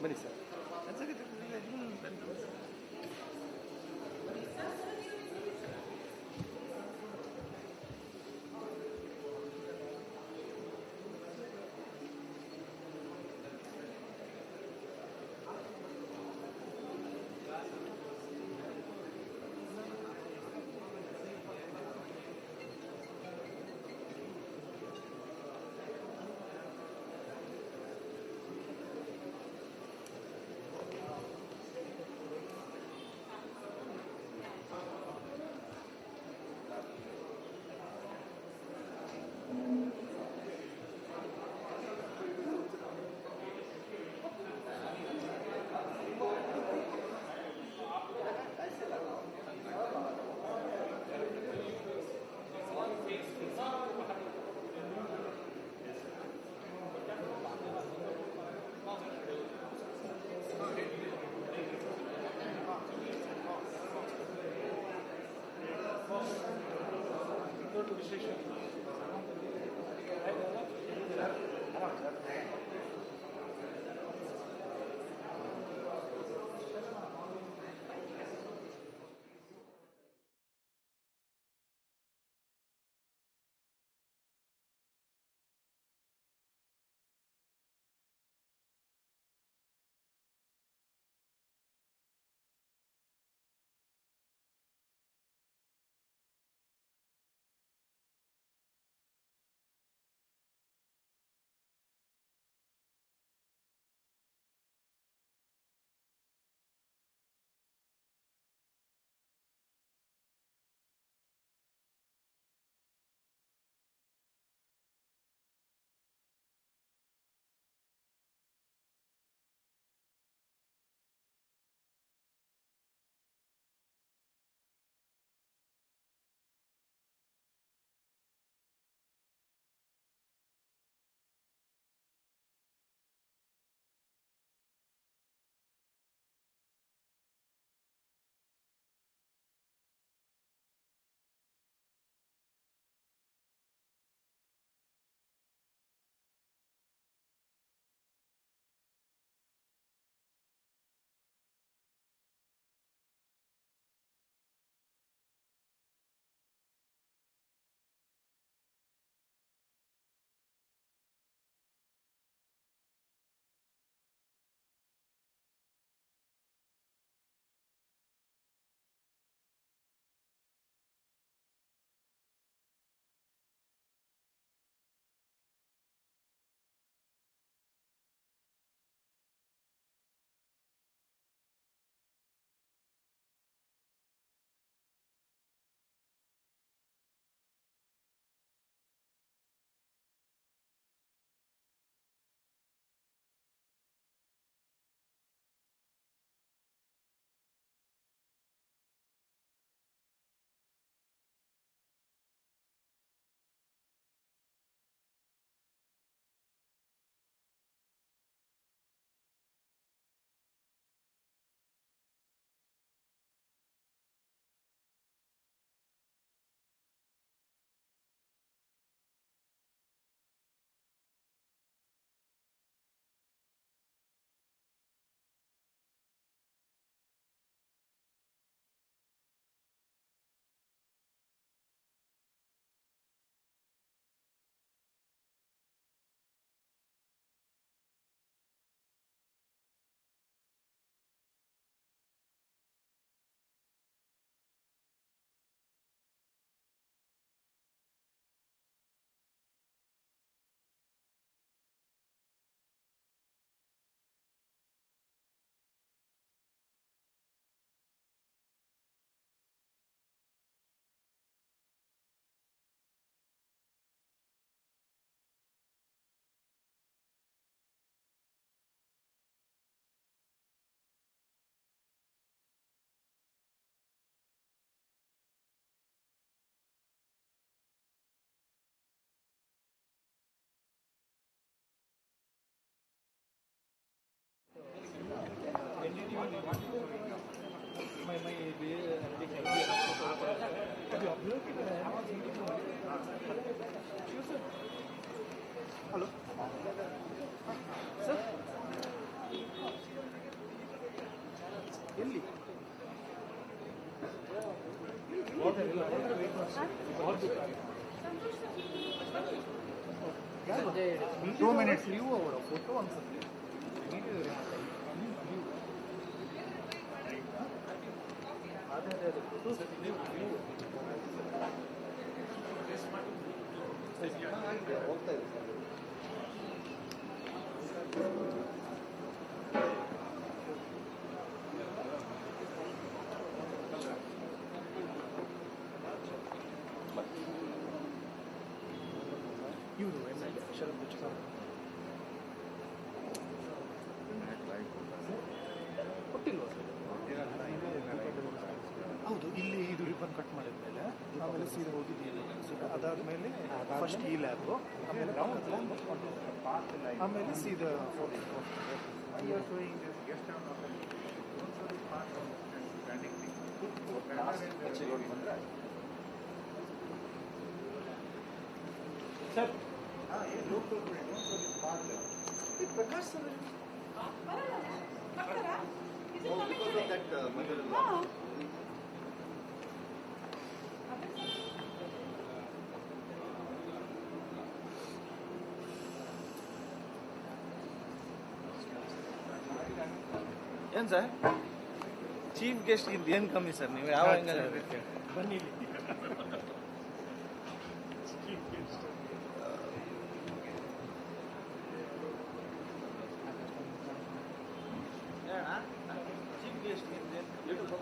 ಬನ್ನಿ sir. Hello. Sir? ಎಲ್ಲಿ 2 minutes leave ಅವರ ಫೋಟೋ ಅನ್ಸುತ್ತೆ. ಹೋಗ್ತಾ ಇದೆ ಇವರು ಶರತ್ ಕೊಟ್ಟಿಲ್ವಾ ಹೌದು. ಇಲ್ಲಿ ಇದು ರಿಬನ್ ಕಟ್ ಮಾಡಿದ್ಮೇಲೆ ಆಮೇಲೆ ಸೀದಾ ಹೋಗಿದ್ದೀವಿ. ಅದಾದಮೇಲೆ ಫಸ್ಟ್ ಈ ಲ್ಯಾಬು, ಆಮೇಲೆ ಆಮೇಲೆ ಸೀದಾ ಸರ್ ಪ್ರಕಾಶ್ ಸರ್ ಏನು ಸರ್ ಚೀಫ್ ಗೆಸ್ಟ್ ಏನು ಕಮ್ಮಿ ಸರ್, ನೀವು ಯಾವ ಹಂಗಲ್ಲ ಬನ್ನಿ. Chief guest YouTube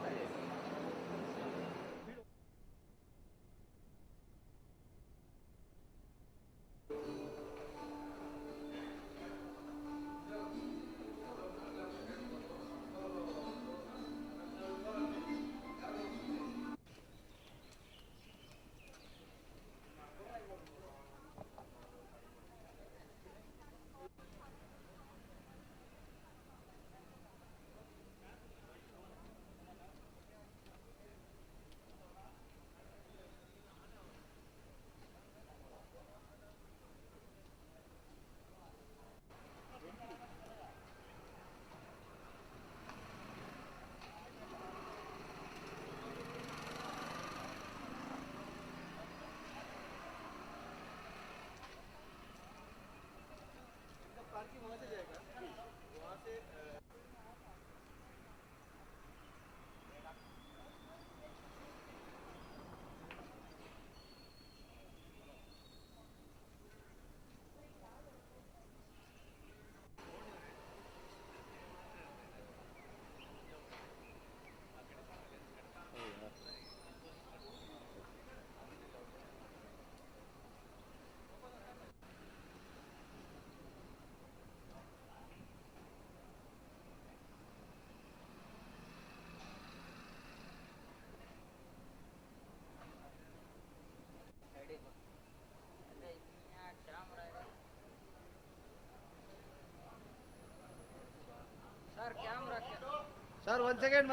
sir one second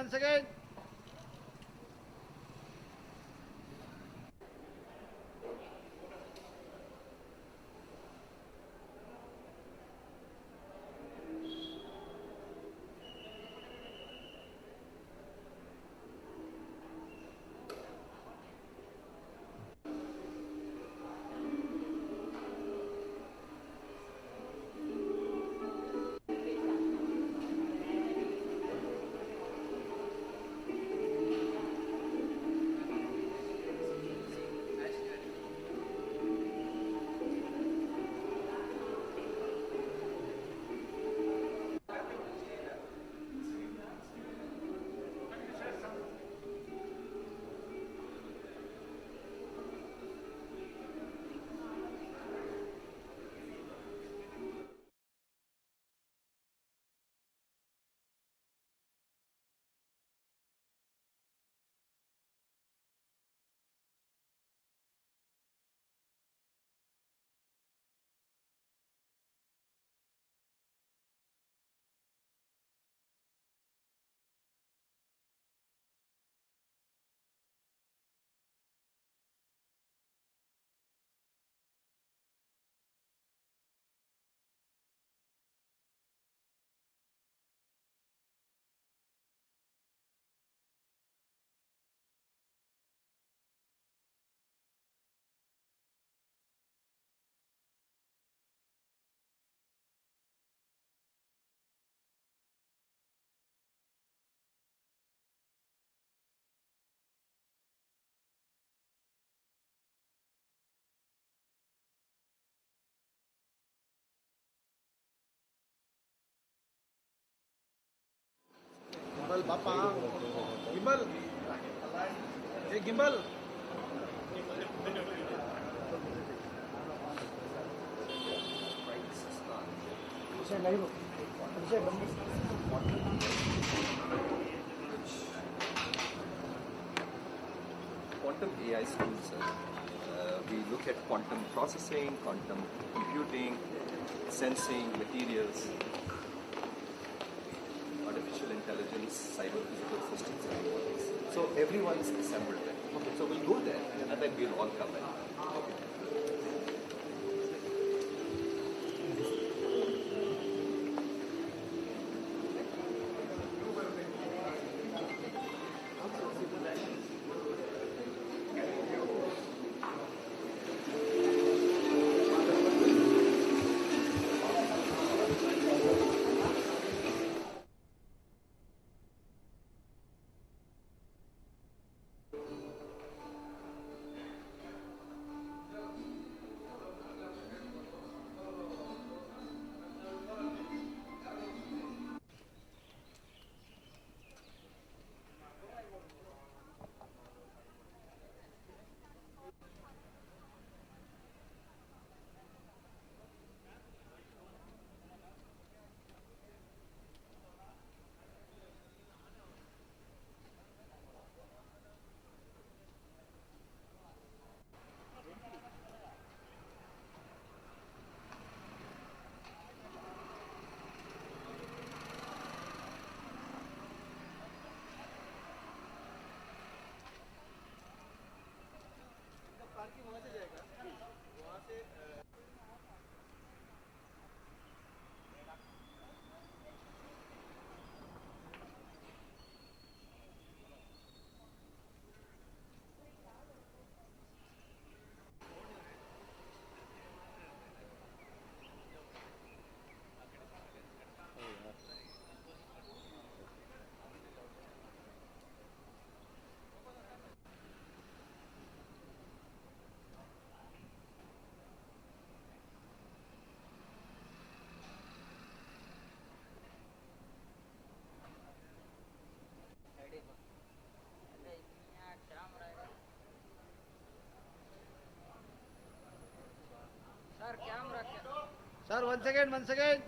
Papa, gimbal. Hey, gimbal. Quantum AI schools, we look at quantum processing, quantum computing, sensing, materials, artificial intelligence, cyber physical systems, and robotics. So everyone's assembled there. Okay, so we'll go there and then we'll all come in. Okay. Sir, 1 second, 1 second.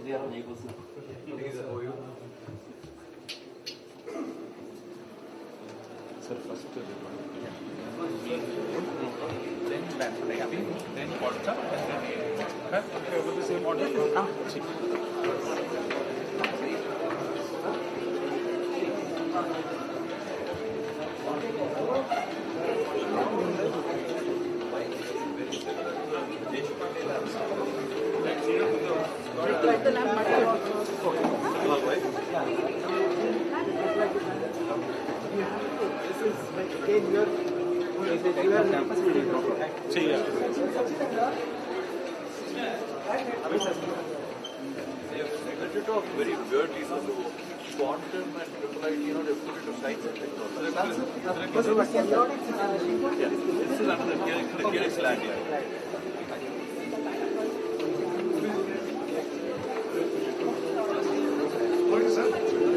They are neighbors. Sir, first then WhatsApp, and then with the same order. Let it off very weirdly. Quantum and triple IT, you know, they put it to science and technology. Yeah, this is another KEONICS land here. Good, sir.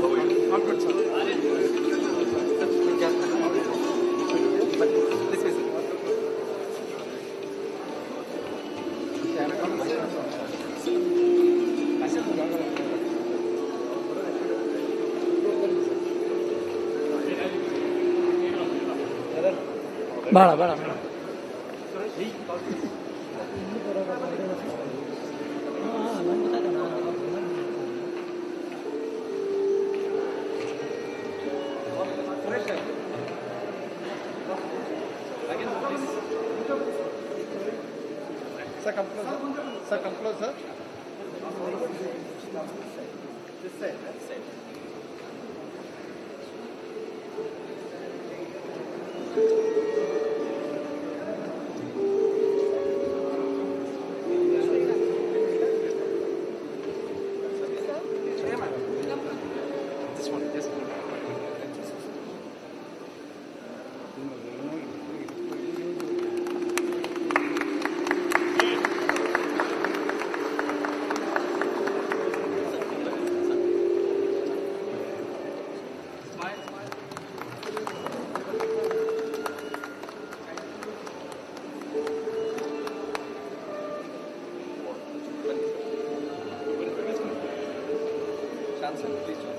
How are you? Not good, sir. ಬೇಡ ಬೇಡ Sir, come closer. Sir, come closer. This side. That side. This one, yes. Chancellor, please join.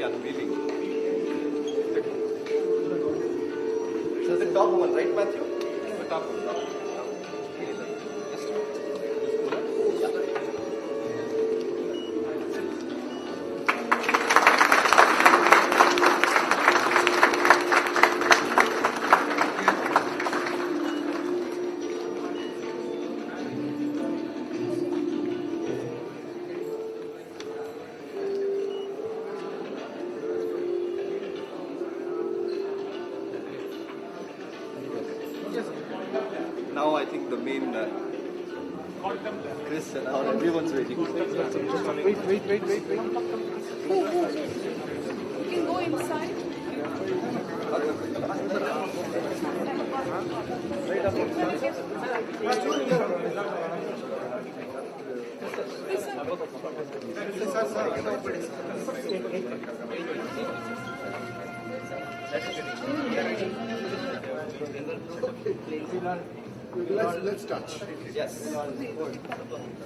unveiling. So the top one, right, Matthew? The top one. Okay, just now I think the main Kris and now everyone's waiting. Wait. Who? You can go inside. Let's touch. Yes.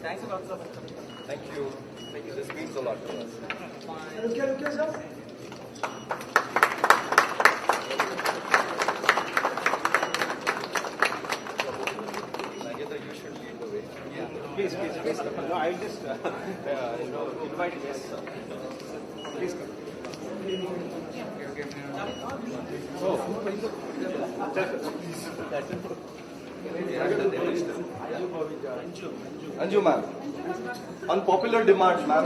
Thanks a lot, sir. Thank you. This means a lot to us. Nagendra, you should lead the way. Yeah. Please. No, I'll just invite yes, sir. Please come. Anju ma'am. Unpopular demand, ma'am.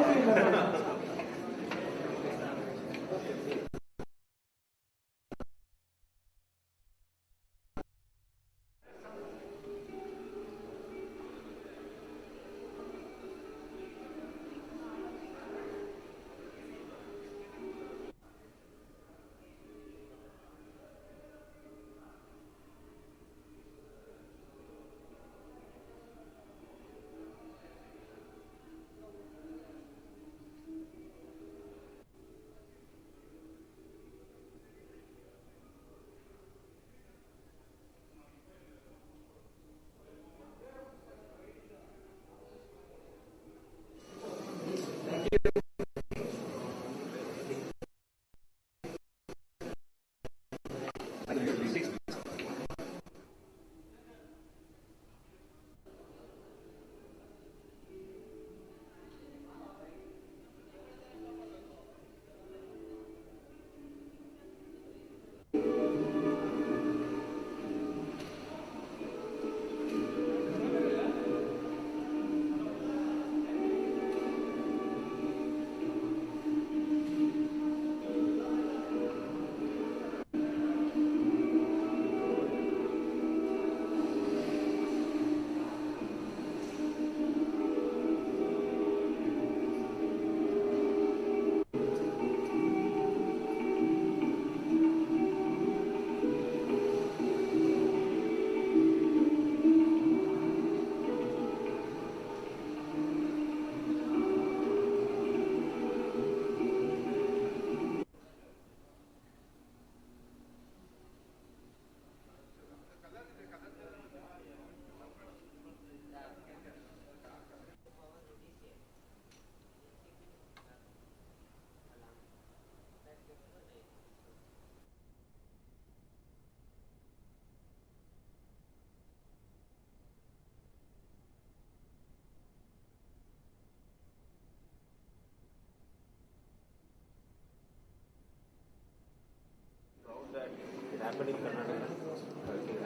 That it happened in Karnataka,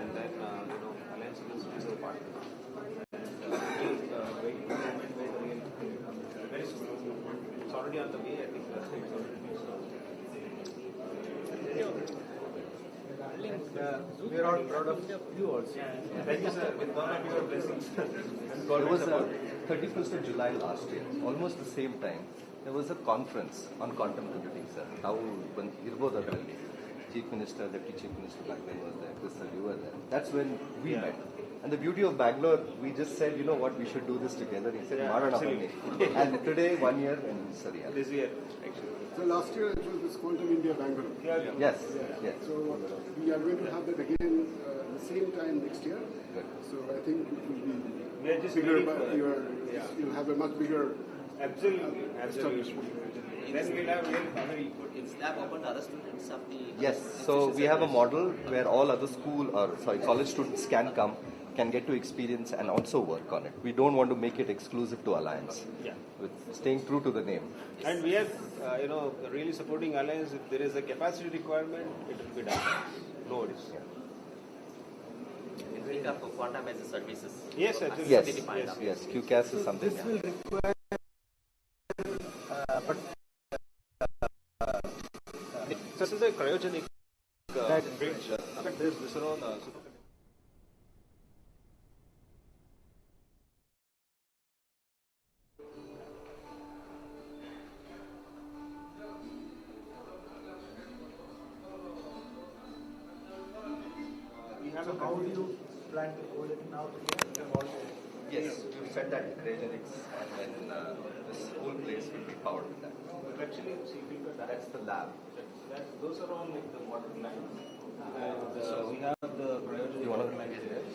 and then Alliance is a partner. Very soon. It's already on the way. I think we are all proud of you also. Thank you, sir. With one of your blessings. It was 31st of July last year, almost the same time. There was a conference on quantum computing, sir. How when Chief Minister, Deputy Chief Minister back then was there, Kris, you were there. That's when we met. And the beauty of Bangalore, we just said, you know what, we should do this together. He said, and today, 1 year, and sorry. This year, actually. So last year it was this Quantum India Bangalore. Yes. So we are going to have that again the same time next year. Good. So I think it will be We are just bigger, waiting for that. you'll have a much bigger Absolutely. Then we'll have real other input. Is lab open to other students of the? Yes, so we have a model where all other college students can get to experience and also work on it. We don't want to make it exclusive to Alliance. Yeah. With staying true to the name. And we are, really supporting Alliance. If there is a capacity requirement, it will be done. No worries. You think of quantum as a services? Yes, absolutely. Yes, QCAS is something. This will require, This is a cryogenic bridge. This is all super. so how do you plan to hold it now here? Yes, you said that cryogenics and then this whole place will be powered with that. Actually, see, That's the lab. those are all like the water lines. And we have the cryogenic water lines there.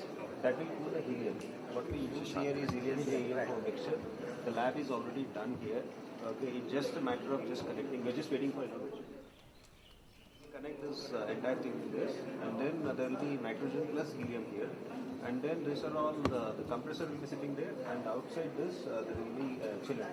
That will cool the helium. What we use here is helium for mixture. The lab is already done here. Okay, it's just a matter of just connecting. We're just waiting for inauguration. Connect this entire thing to this, and then there will be nitrogen plus helium here. And then these are all the compressor will be sitting there, and outside this there will be chiller.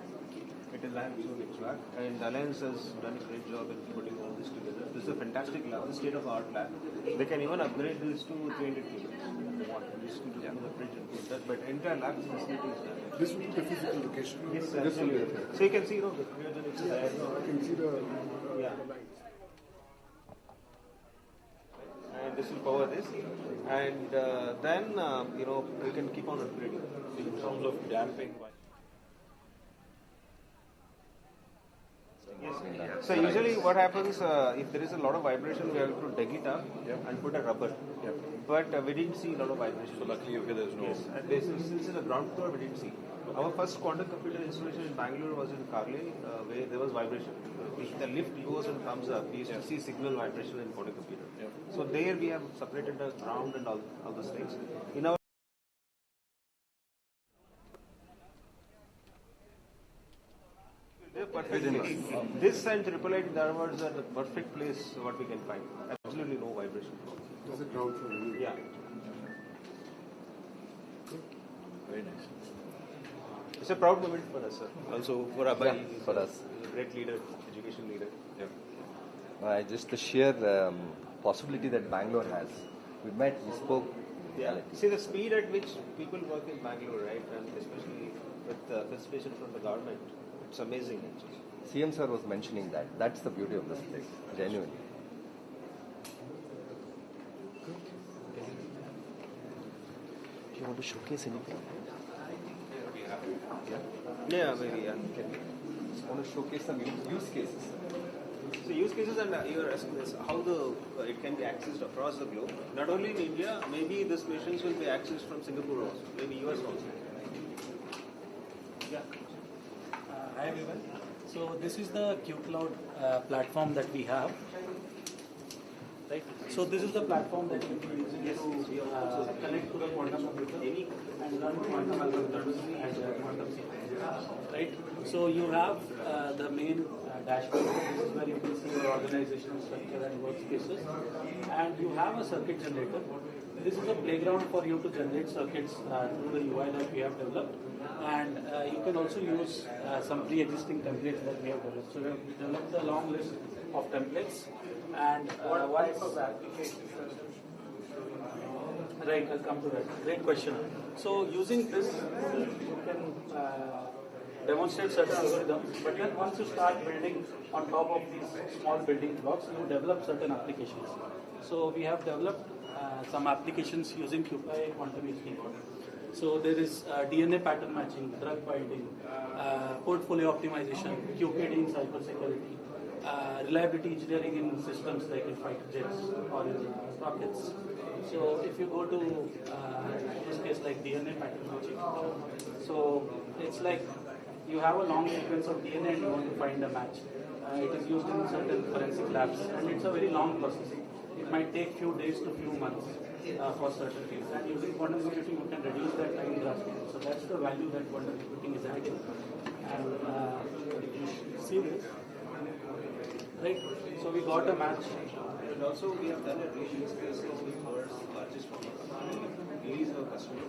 It will have its own HVAC, and Alliance has done a great job in putting all this together. This is a fantastic lab, a state-of-the-art lab. They can even upgrade this to 300 kilos if they want. Just to do the fridge and put that, but entire lab facility is done. This will be the physical location. Yes, This will be absolutely. So you can see, the cryogenics is there. I can see the Yeah. lines. And this will power this, and then we can keep on upgrading in terms of damping. Yes. So usually what happens if there is a lot of vibration, we have to dig it up and put a rubber. But we didn't see a lot of vibration. So luckily, there's no. Yes. And since it's a ground floor, we didn't see. Our first quantum computer installation in Bangalore was in Carle, where there was vibration. If the lift goes and comes up, we used to see signal vibration in quantum computer. So there we have separated the ground and all those things. In our this and triple-8 downwards are the perfect place what we can find. Absolutely no vibration. There's a ground floor. Yeah. Very nice. It's a proud moment for us, sir. Also for Abhay, for us. He's a great leader, education leader. Just the sheer possibility that Bangalore has. We met, we spoke. Yeah. See the speed at which people work in Bangalore, right? And especially with participation from the government. It's amazing, actually. CM sir was mentioning that. That's the beauty of this place, genuinely. Do you want to showcase anything? Yeah, maybe, yeah. Just want to showcase some use cases. So use cases, and you are asking this, how it can be accessed across the globe. Not only in India, maybe these missions will be accessed from Singapore also, maybe US also. Yeah. Hi everyone. So this is the QCloud platform that we have. Right. So this is the platform that we will be using to connect to the quantum computer and run quantum algorithms and quantum sequences. Right. So you have the main dashboard. This is where you can see your organizational structure and workspaces, and you have a circuit generator. This is a playground for you to generate circuits through the UI that we have developed, and you can also use some pre-existing templates that we have developed. So we have developed a long list of templates, and what type of applications? Right, I'll come to that. Great question. So using this, you can demonstrate certain algorithms, but then once you start building on top of these small building blocks, you develop certain applications. So we have developed some applications using QPI quantum HD. So there is DNA pattern matching, drug binding, portfolio optimization, QKD in cybersecurity, reliability engineering in systems like in fighter jets or in rockets. So if you go to this case like DNA pattern matching, so it's like you have a long sequence of DNA and you want to find a match. It is used in certain forensic labs, and it's a very long process. It might take few days to few months for certain cases. And using quantum computing, you can reduce that time drastically. So that's the value that quantum computing is adding. And if you see this, Right? So we got a match. And also we have done a ratio space with our largest pharma company. He is our customer,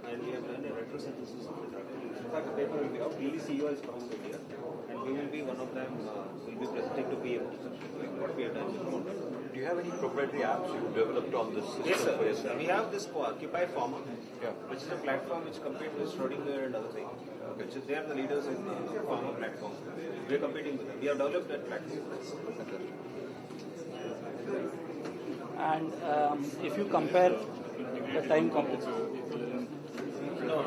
and we have done a retrosynthesis of the drug. In fact, the paper will be out. Really CEO is coming to here, and we will be one of them. Will be presenting to PM what we have done. Do you have any proprietary apps you developed on this system? Yes, sir. for Yes, sir. yourself? We have this Occupy Pharma, which is a platform which competes with Schrodinger and other things. Which is, they are the leaders in the pharma platform. We are competing with them. We have developed that platform. And if you compare the time complexity, No,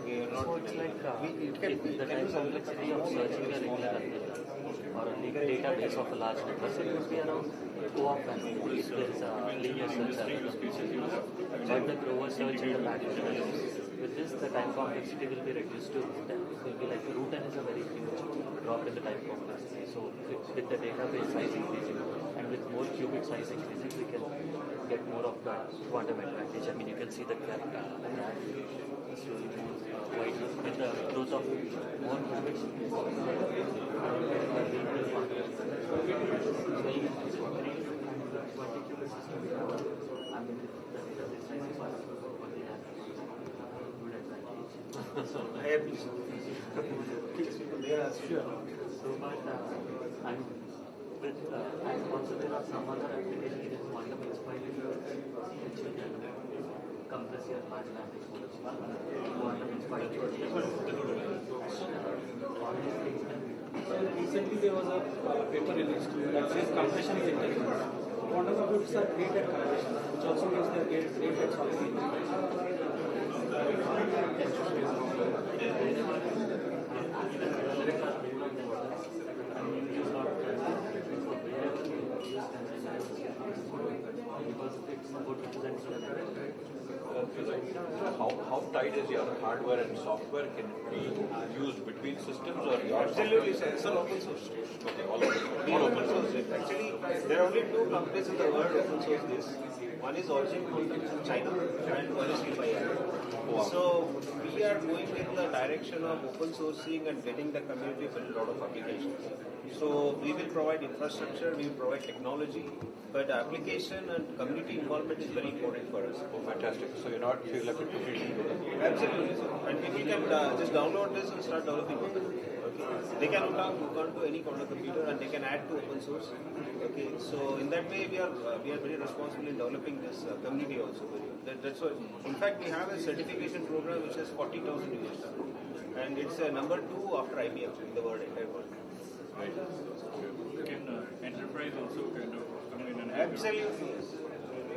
we are not. So it's like the time complexity of searching a regular algorithm or a database of a large network, it would be around O of n if there is a linear search algorithm which is used. But the grower search and the package analysis, with this the time complexity will be reduced to root n. It will be like root n is a very huge drop in the time complexity. So with the database size increasing and with more qubit size increasing, we can get more of the quantum advantage. I mean, you can see the graph slowly moves wider with the growth of more qubits. So even if it's 3 and 20 qubit system, I mean, the database size is what they have. Good advantage. So I appreciate it. So, but I'm with, and also there are some other applications in quantum inspired which you can compress your large language models. Quantum inspired all these things can be. recently there was a paper released that says compression is intelligence. Quantum computers are great at compression, which also means they are great at solving How tight is your hardware and software? Can it be used between systems or your Absolutely, sir. It's all open source. Okay, all of it. All open source. Actually, there are only two companies in the world open source this. One is Origin from China and one is Infosys. So we are going in the direction of open sourcing and getting the community to build a lot of applications. So we will provide infrastructure, we will provide technology, but application and community involvement is very important for us. Oh, fantastic. So you're not feel like a completely Absolutely, sir. And people can just download this and start developing it. Okay. They can hook on to any quantum computer and they can add to open source. Okay. So in that way, we are very responsible in developing this community also. That's why. In fact, we have a certification program which has 40,000 users, and it's number 2 after IBM in the world, entire world. Right. Can enterprise also kind of come in and Absolutely, yes.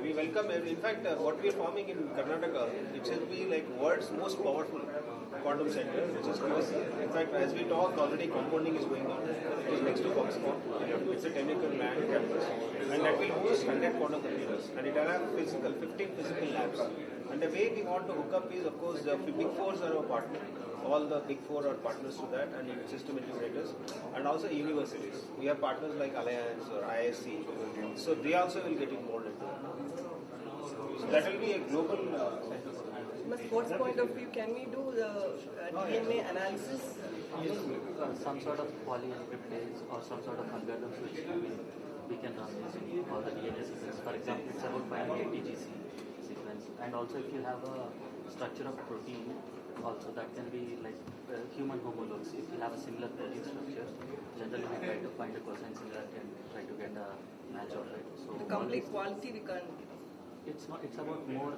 We welcome. In fact, what we are forming in Karnataka, it will be like world's most powerful quantum center, which is QSR. In fact, as we talk, already compounding is going on. It is next to Foxconn. It's a 10-acre land campus, and that will host 100 quantum computers, and it will have 15 physical labs. And the way we want to hook up is, of course, the Big Fours are our partner. All the Big Four are partners to that, and system integrators, and also universities. We have partners like Alliance or ISC, so they also will get involved in that. So that will be a global center. From a sports point of view, can we do the DNA analysis? Some sort of polyencryptase or some sort of algorithms which we can run using all the DNA sequences. For example, it's about finding ATGC sequence, and also if you have a structure of protein, also that can be like human homologs. If you have a similar protein structure, generally we try to find a cosine similarity and try to get a match of it. So the complete quality we can't. It's not. It's about more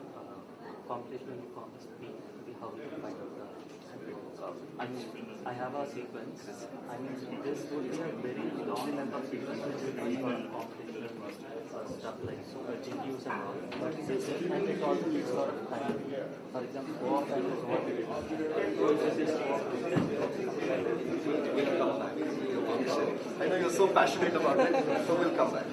computational speed. How we can find out the. I mean, I have a sequence. I mean, this would be a very long length of sequence which will be for computational stuff like GPUs and all. But this and it also takes a lot of time. For example, O of n is what it is. We'll come back. I know you're so passionate about it, so we'll come back.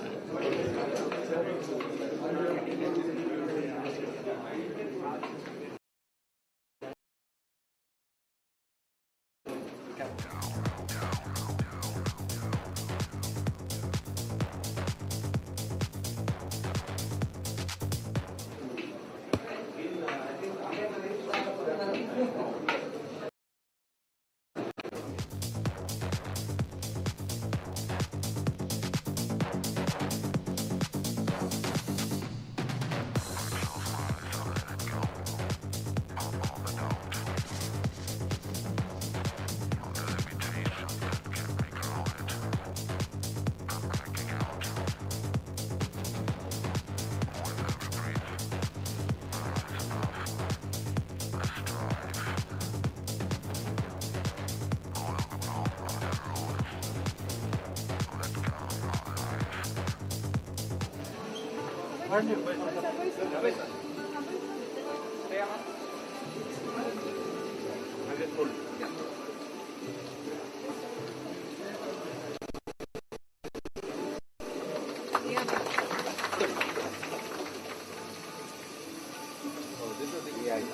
Oh, this is the AI lab.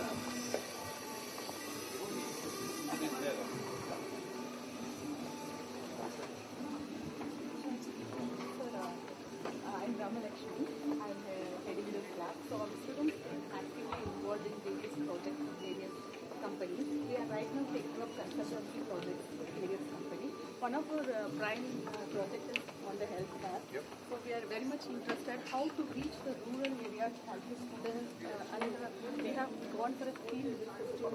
I'm Gopalakrishnan. I'm heading this lab. So our students are actively involved in various projects with various companies. We are right now taking up consultancy projects with various companies. One of our prime projects is on the health lab. So we are very much interested how to reach the rural areas as the students and we have gone for a field visit to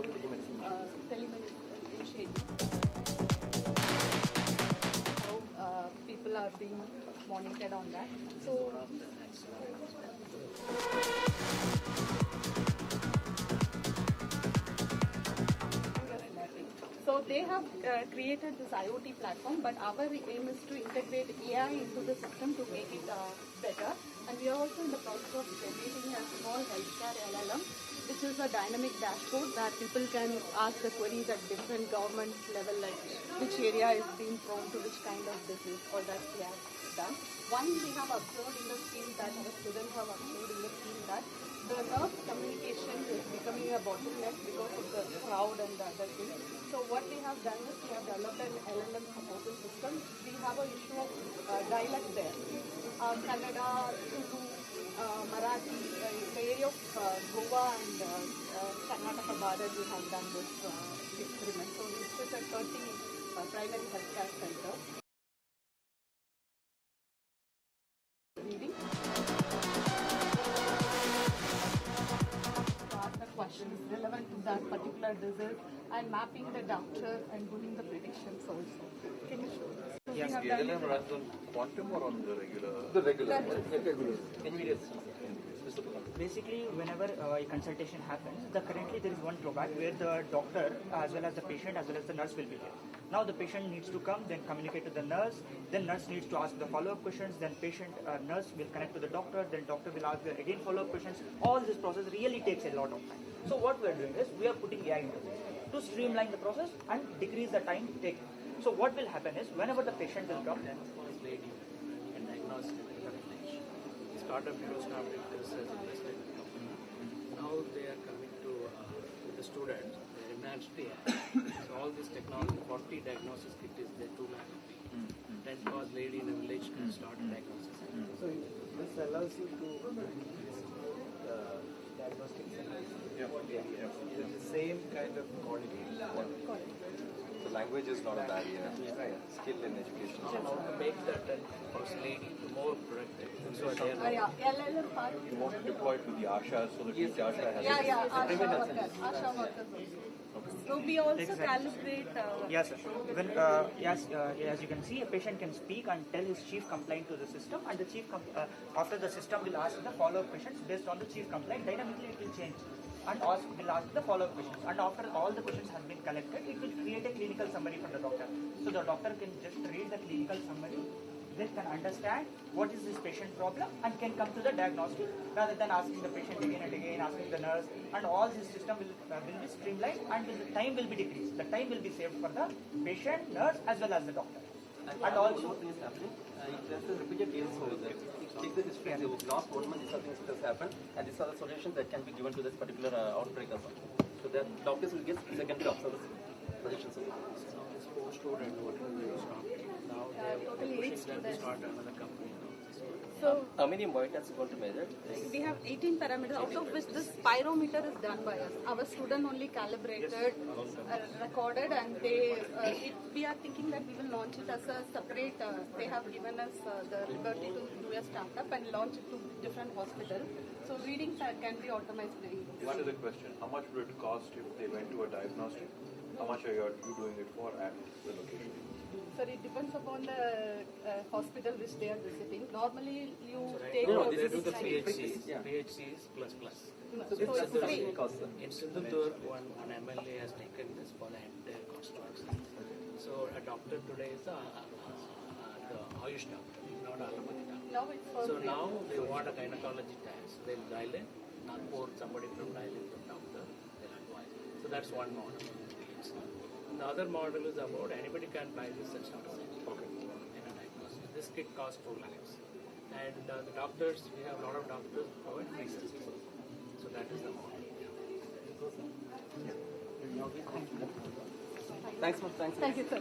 telemedicine initiative. How people are being monitored on that. So they have created this IoT platform, but our aim is to integrate AI into the system to make it better. And we are also in the process of generating a small healthcare LLM, which is a dynamic dashboard that people can ask the queries at different government level, like which area is being prone to which kind of disease, or that we have done. One, we have observed in the field that our students have observed in the field that the nurse communication is becoming a bottleneck because of the crowd and the other things. So what we have done is we have developed an LLM supporting system. We have an issue of dialect there. Kannada, Telugu, Marathi, the area of Goa and Karnataka border, we have done this experiment. So this is a 30 primary healthcare center. Reading. Questions relevant to that particular disease and mapping the doctor and doing the predictions also. Can you show this? So Yes, the LLM runs on quantum or on the regular? The regular. Basically, whenever a consultation happens, currently there is one drawback where the doctor as well as the patient as well as the nurse will be here. Now the patient needs to come, then communicate to the nurse, then nurse needs to ask the follow-up questions, then nurse will connect to the doctor, then doctor will ask again follow-up questions. All this process really takes a lot of time. So what we are doing is we are putting AI into this to streamline the process and decrease the time taken. So what will happen is whenever the patient will come, This lady and diagnostic startup started this as invested. Now they are coming to the students, they enhanced AI. So all this technology, 40 diagnosis kit is there, 2 lakh rupees. 10 cause lady in a village can start diagnosis. So this allows you to diagnostic service. It's the same kind of quality. The language is not a barrier. Skill in education. How to make that first lady more productive. So they are You want to deploy to the ASHA so that each ASHA has ASHA workers. So we also calibrate. yes, sir. When as you can see, a patient can speak and tell his chief complaint to the system, and the chief after the system will ask the follow-up questions based on the chief complaint. Dynamically, it will change and will ask the follow-up questions. And after all the questions have been collected, it will create a clinical summary for the doctor. So the doctor can just read the clinical summary, then can understand what is this patient problem and can come to the diagnostic rather than asking the patient again and again, asking the nurse, and all this system will be streamlined and the time will be decreased. The time will be saved for the patient, nurse as well as the doctor. And also what is happening, there's a repeated deals over there. Take the history, last 1 month these are things that has happened and these are the solutions that can be given to this particular outbreak as well. So the doctors will get secondary observers suggestions. now this poor student, whatever they stop. Now they are pushing them to start another company. So How many monitors you going to measure? we have 18 parameters, out of which this pyrometer is done by us. Our student only calibrated, recorded, and we are thinking that we will launch it as a separate. They have given us the liberty to do a startup and launch it to different hospitals. So readings can be optimized very easily. One other question. How much would it cost if they went to a diagnostic? How much are you doing it for at the location? So it depends upon the hospital which they are visiting. Normally you take They do the PHCs, PHCs plus plus. So it's free. In Sindhur, one MLA has taken this for the entire construction. So a doctor today is the Ayush doctor, not allopathy doctor. Now it's for So free. now they want a gynecology test. They'll dial in, not pour somebody from dial in from doctor. They'll advise. So that's one model. The other model is about anybody can buy this at not okay. In a diagnosis. This kit costs 4 lakhs. And the doctors, we have a lot of doctors provide free services. So that is the model. Thanks, man. Thanks. Thank you, sir.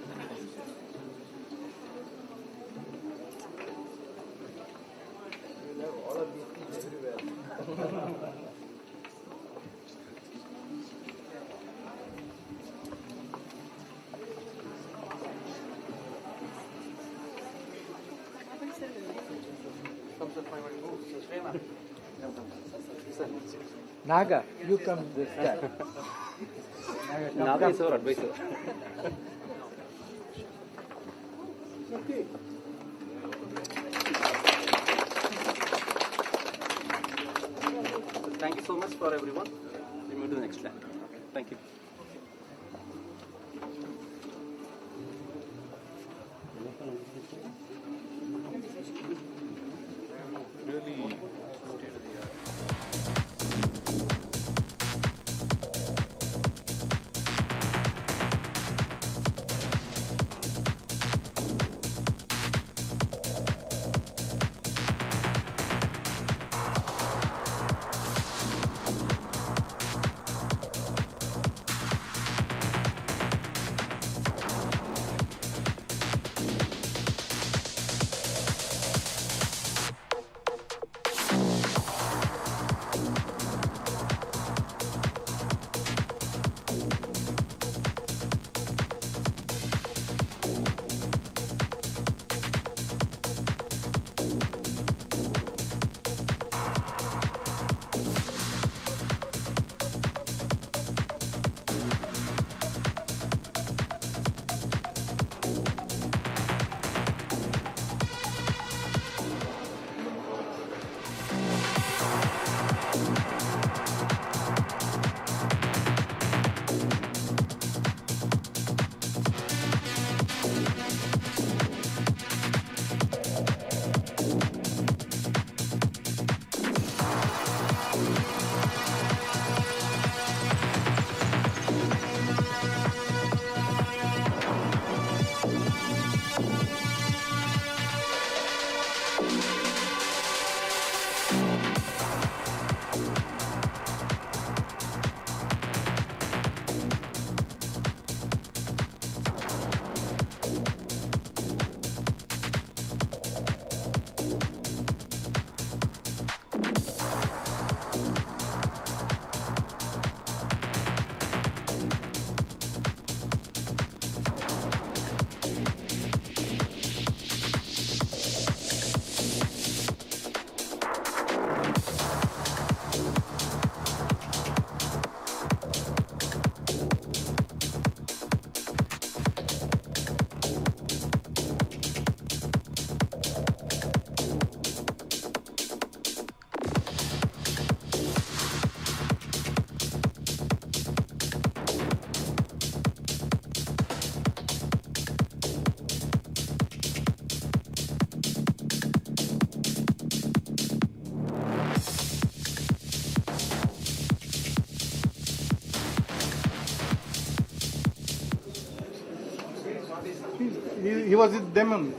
All of these things everywhere. Naga, you come this time. Naga is our advisor. Okay. Thank you so much for everyone. We move to the next slide. Thank you. Really He was with them only.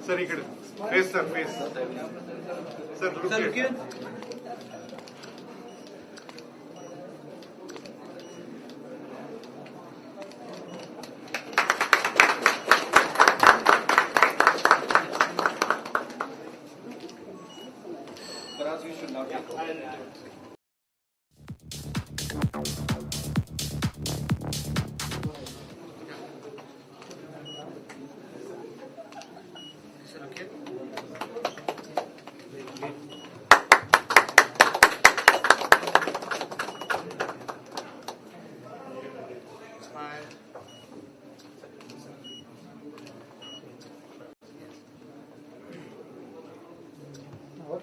Sir, face sir, face. Sir, look here. Perhaps we should not take over. So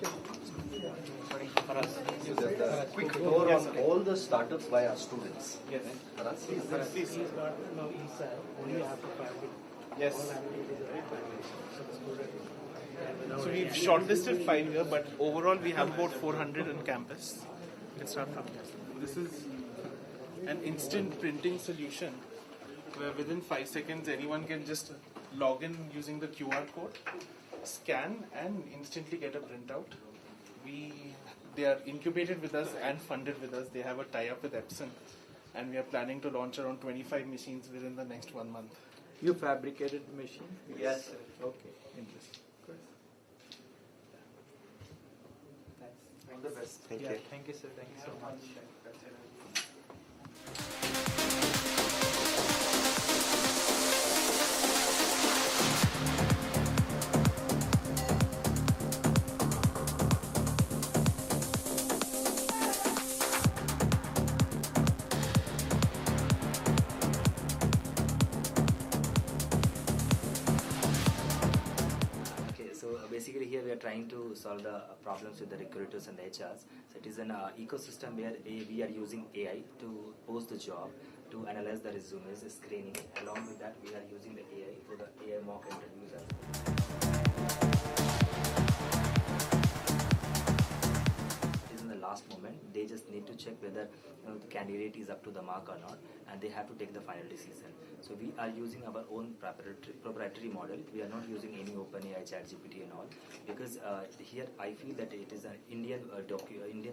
there's a quick tour on all the startups by our students. Yes. Please. He's got no visa, only after fabric. Yes. All activities are fabric. So the student. So we've shortlisted 5 here, but overall we have about 400 on campus. Let's start from here. This is an instant printing solution where within 5 seconds anyone can just log in using the QR code, scan and instantly get a printout. They are incubated with us and funded with us. They have a tie-up with Epson and we are planning to launch around 25 machines within the next 1 month. You fabricated the machine? Yes, sir. Okay. Interesting. All the best. Thank you. Thank you, sir. Thank you so much. Basically here we are trying to solve the problems with the recruiters and the HRs. So it is an ecosystem where we are using AI to post the job, to analyze the resumes, screening. Along with that we are using the AI for the AI mock interviews as well. It is in the last moment. They just need to check whether the candidate is up to the mark or not, and they have to take the final decision. So we are using our own proprietary model. We are not using any OpenAI, ChatGPT and all, because here I feel that it is an Indian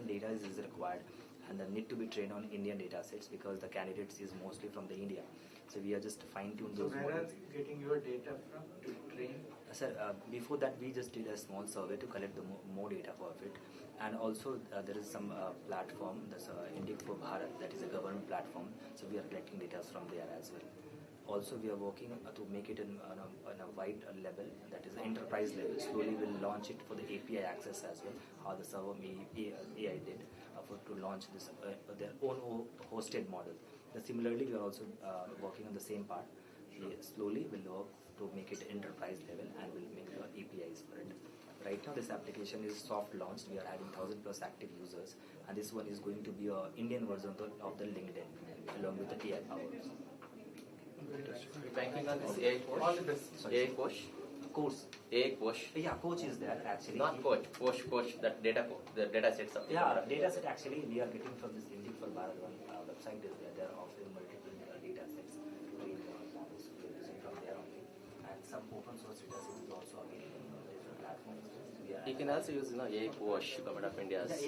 data is required, and the need to be trained on Indian data sets because the candidates is mostly from the India. So we are just fine-tuned those models. Where are you getting your data from to train? Sir, before that we just did a small survey to collect the more data for it. And also there is some platform, that's India for Bharat, that is a government platform. So we are collecting data from there as well. Also, we are working to make it on a wide level, that is enterprise level. Slowly we'll launch it for the API access as well, how the server AI did to launch this their own hosted model. Similarly, we are also working on the same part. Slowly we'll work to make it enterprise level and we'll make the APIs for it. Right now this application is soft launched. We are having 1,000+ active users, and this one is going to be an Indian version of the LinkedIn along with the AI powers. Banking on this AI coach? All the best. AI coach? Course. AI coach? Yeah, coach is there actually. Not coach, coach, that data sets of data set actually we are getting from this India for Bharat one website is there. They are offering multiple data sets to train models using from there only. And some open source data sets is also available on different platforms. You can also use AI coach, Government of India's. That is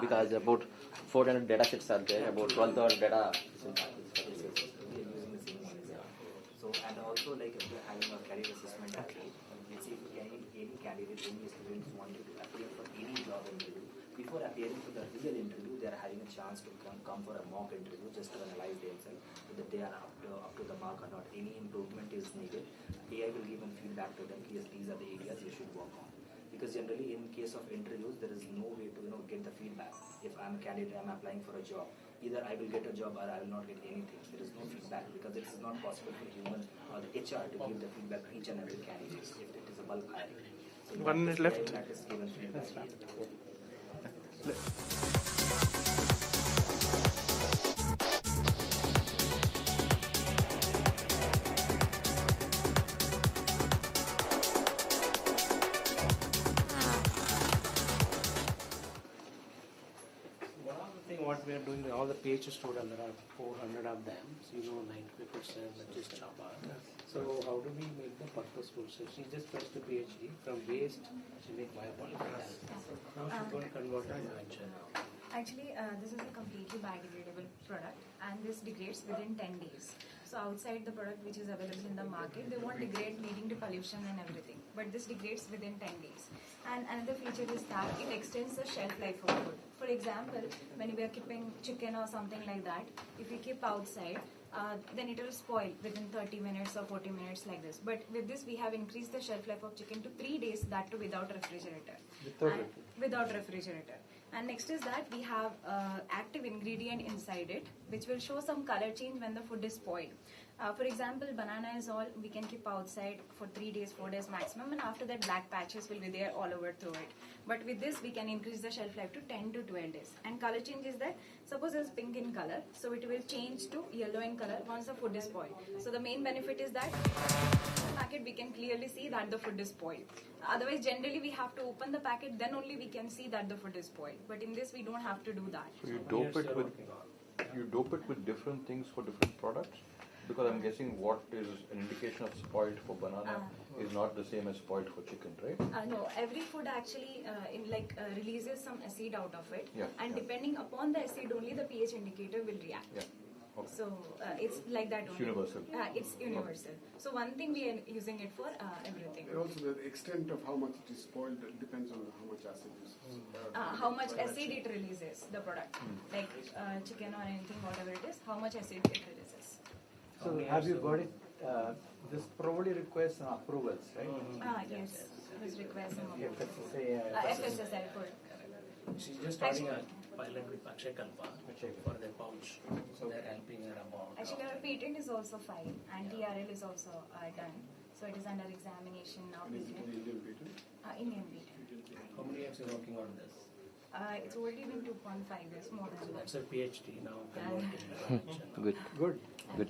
because about 400 data sets are there, about 12,000 data. So and also like we are having a career assessment actually. Let's see if any candidate, any students want to appear for any job interview. Before appearing for the real interview, they are having a chance to come for a mock interview just to analyze themselves whether they are up to the mark or not. Any improvement is needed. AI will give them feedback to them. Yes, these are the areas you should work on. Because generally in case of interviews, there is no way to get the feedback. If I'm a candidate, I'm applying for a job. Either I will get a job or I will not get anything. There is no feedback because it is not possible for human or the HR to give the feedback to each and every candidate if it is a bulk hiring. So 1 minute left. That is given feedback. What we are doing, all the PhD students, there are 400 of them, so 90% are just Java. So how do we make them purposeful? So she just finished a PhD, from waste she make viable. Now she's going to convert to invention. Actually, this is a completely biodegradable product, and this degrades within 10 days. So outside the product which is available in the market, they won't degrade, leading to pollution and everything. But this degrades within 10 days. And another feature is that it extends the shelf life of food. For example, when we are keeping chicken or something like that, if we keep outside, then it will spoil within 30 minutes or 40 minutes like this. But with this, we have increased the shelf life of chicken to 3 days, that too without refrigerator. Without refrigerator. And next is that we have active ingredient inside it, which will show some color change when the food is spoiled. For example, banana is all we can keep outside for 3 days, 4 days maximum, and after that black patches will be there all over through it. But with this, we can increase the shelf life to 10 to 12 days. And color change is that, suppose it's pink in color, so it will change to yellow in color once the food is spoiled. So the main benefit is that in the packet we can clearly see that the food is spoiled. Otherwise, generally we have to open the packet, then only we can see that the food is spoiled. But in this, we don't have to do that. So you dope it with different things for different products? Because I'm guessing what is an indication of spoiled for banana is not the same as spoiled for chicken, right? No, every food actually releases some acid out of it, Yeah, and yeah. depending upon the acid only the pH indicator will react. Yeah. Okay. So it's like that only. It's universal. It's universal. So one thing we are using it for everything. And also the extent of how much it is spoiled depends on how much acid is. How much acid it releases, the product. Like chicken or anything, whatever it is, how much acid it releases. So have you got it? This probably requires some approvals, right? Yes. This requires some FSSAI. FSSAI for. She's just starting a pilot with Bache for the pouch. So they're helping her about. Actually, our patent is also filed and TRL is also done. So it is under examination now. Is it an Indian patent? Indian patent. How many years are you working on this? It's already been 2.5 years, more than So that. that's a PhD now. Converted. Good. Good. Good.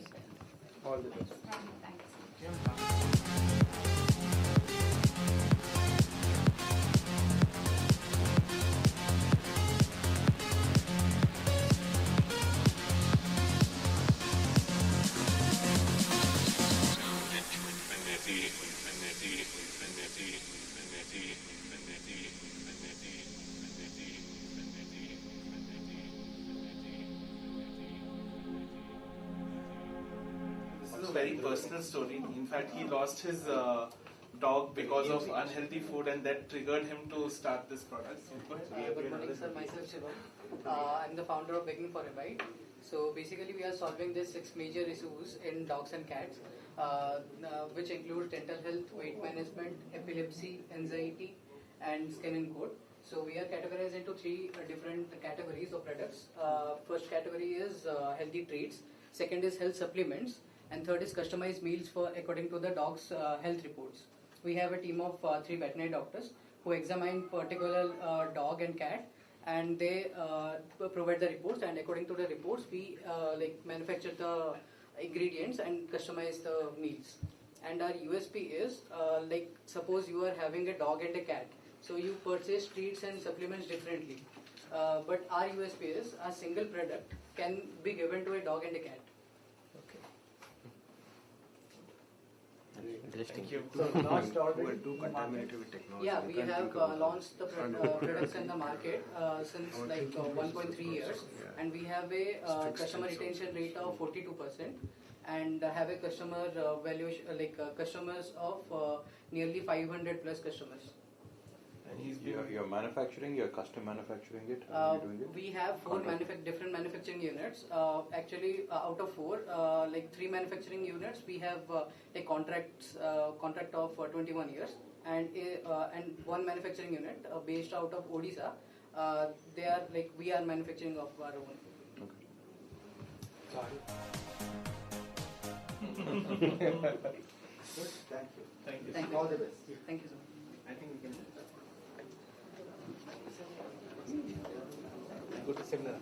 All the best. Thanks. This is a very personal story. In fact, he lost his dog because of unhealthy food, and that triggered him to start this product. Good morning, sir. Myself, Shri. I'm the founder of Begging for a Bite. So basically, we are solving these 6 major issues in dogs and cats, which include dental health, weight management, epilepsy, anxiety, and skin and coat. So we are categorized into 3 different categories of products. First category is healthy treats. Second is health supplements. And third is customized meals for according to the dog's health reports. We have a team of 3 veterinary doctors who examine particular dog and cat, and they provide the reports. And according to the reports, we manufacture the ingredients and customize the meals. And our USP is suppose you are having a dog and a cat, so you purchase treats and supplements differently. But our USP is a single product can be given to a dog and a cat. Interesting. So launched already to contaminated with technology. Yeah, we have launched the products in the market since 1.3 years, and we have a customer retention rate of 42%, and have a customer valuation customers of nearly 500 plus customers. And you're manufacturing, you're custom manufacturing it? How are you doing it? We have 4 different manufacturing units. Actually, out of 4, 3 manufacturing units, we have a contract of 21 years, and 1 manufacturing unit based out of Odisha. They are we are manufacturing of our own. Good. Thank you. Thank you. All the best. Thank you, sir. I think we can Go to seminar.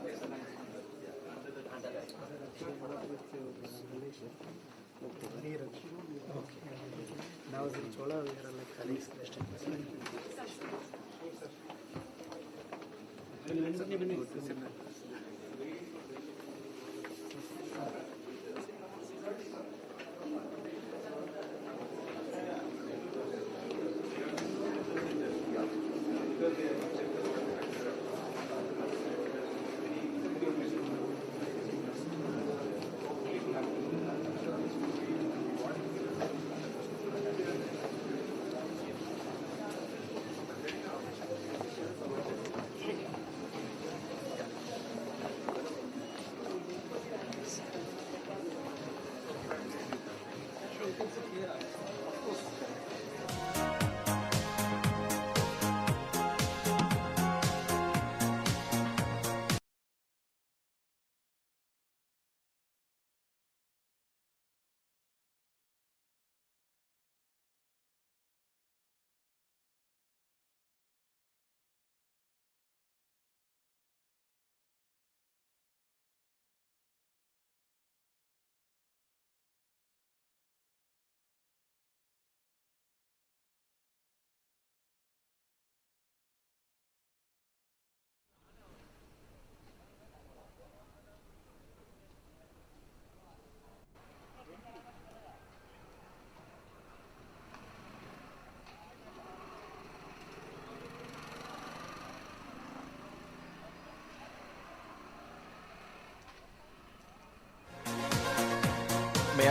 Now the Chola, we are like colleagues.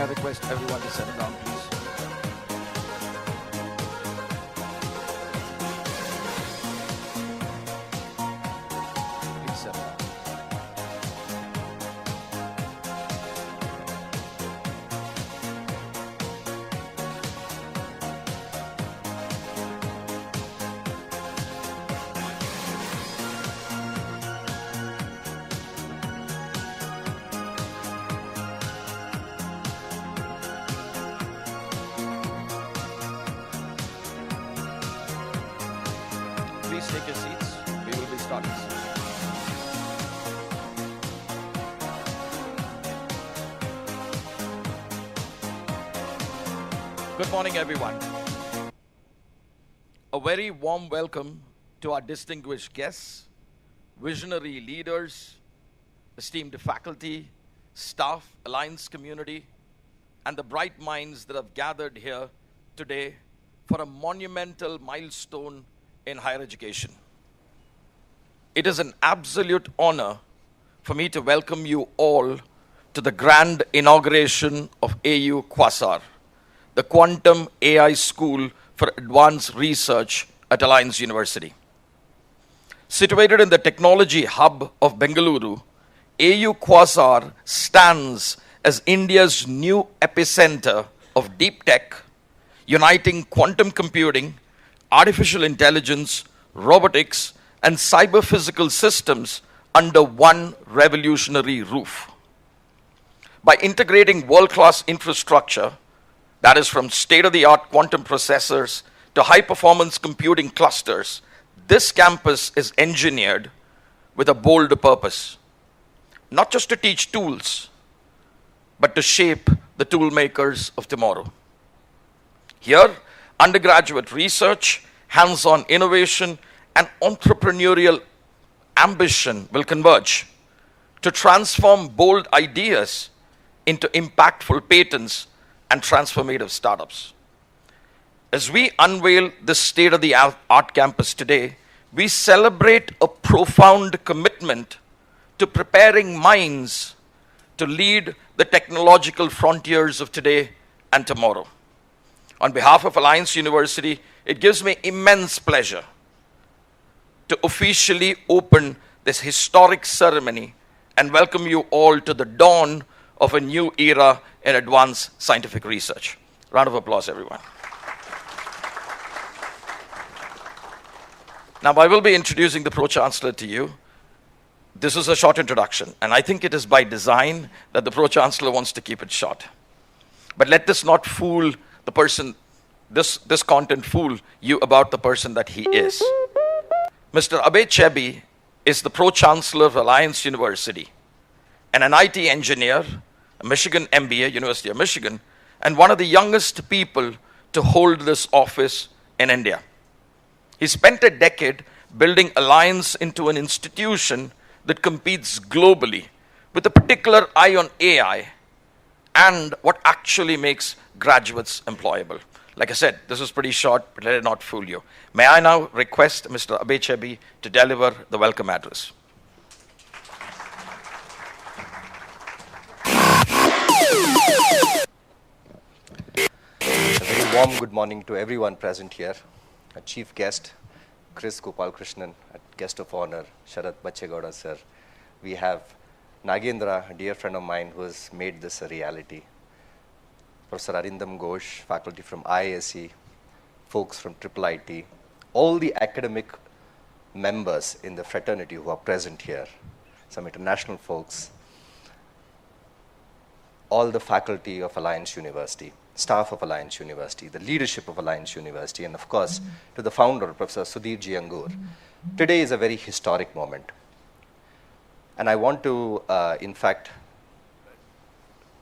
I request everyone to settle down, please? Please settle down. Please take your seats. We will be starting soon. Good morning, everyone. A very warm welcome to our distinguished guests, visionary leaders, esteemed faculty, staff, alliance community, and the bright minds that have gathered here today for a monumental milestone in higher education. It is an absolute honor for me to welcome you all to the grand inauguration of AU-QUASAR, the Quantum AI School for Advanced Research at Alliance University. Situated in the technology hub of Bengaluru, AU-QUASAR stands as India's new epicenter of deep tech, uniting quantum computing, artificial intelligence, robotics, and cyber-physical systems under one revolutionary roof. By integrating world-class infrastructure, that is from state-of-the-art quantum processors to high-performance computing clusters, this campus is engineered with a bold purpose. Not just to teach tools, but to shape the tool makers of tomorrow. Here, undergraduate research, hands-on innovation, and entrepreneurial ambition will converge to transform bold ideas into impactful patents and transformative startups. As we unveil this state-of-the-art campus today, we celebrate a profound commitment to preparing minds to lead the technological frontiers of today and tomorrow. On behalf of Alliance University, it gives me immense pleasure to officially open this historic ceremony and welcome you all to the dawn of a new era in advanced scientific research. Round of applause, everyone. Now, I will be introducing the Pro-Chancellor to you. This is a short introduction, and I think it is by design that the Pro-Chancellor wants to keep it short. But let this not fool the person, this content fool you about the person that he is. Mr. Bache is the Pro-Chancellor of Alliance University, and an IT engineer, a Michigan MBA, University of Michigan, and one of the youngest people to hold this office in India. He spent a decade building Alliance into an institution that competes globally with a particular eye on AI and what actually makes graduates employable. Like I said, this is pretty short, but let it not fool you. May I now request Mr. Bache to deliver the welcome address. A very warm good morning to everyone present here. Our chief guest, Kris, Gopalakrishnan, guest of honor, Sharath, Bache, Gowda, sir. We have Nagendra, a dear friend of mine who has made this a reality. Professor Arindam Ghosh, faculty from IISc, folks from IIIT, all the academic members in the fraternity who are present here, some international folks, all the faculty of Alliance University, staff of Alliance University, the leadership of Alliance University, and of course, to the founder, Professor Sudhir Jiangur. Today is a very historic moment. And I want to, in fact,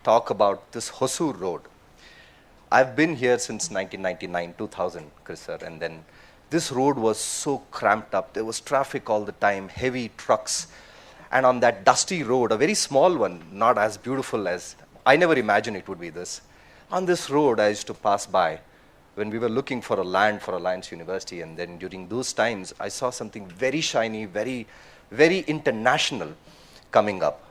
talk about this Hosur Road. I've been here since 1999, 2000, Kris sir, and then this road was so cramped up. There was traffic all the time, heavy trucks. And on that dusty road, a very small one, not as beautiful as, I never imagined it would be this. On this road, I used to pass by when we were looking for a land for Alliance University. And then during those times, I saw something very shiny, very, very international coming up.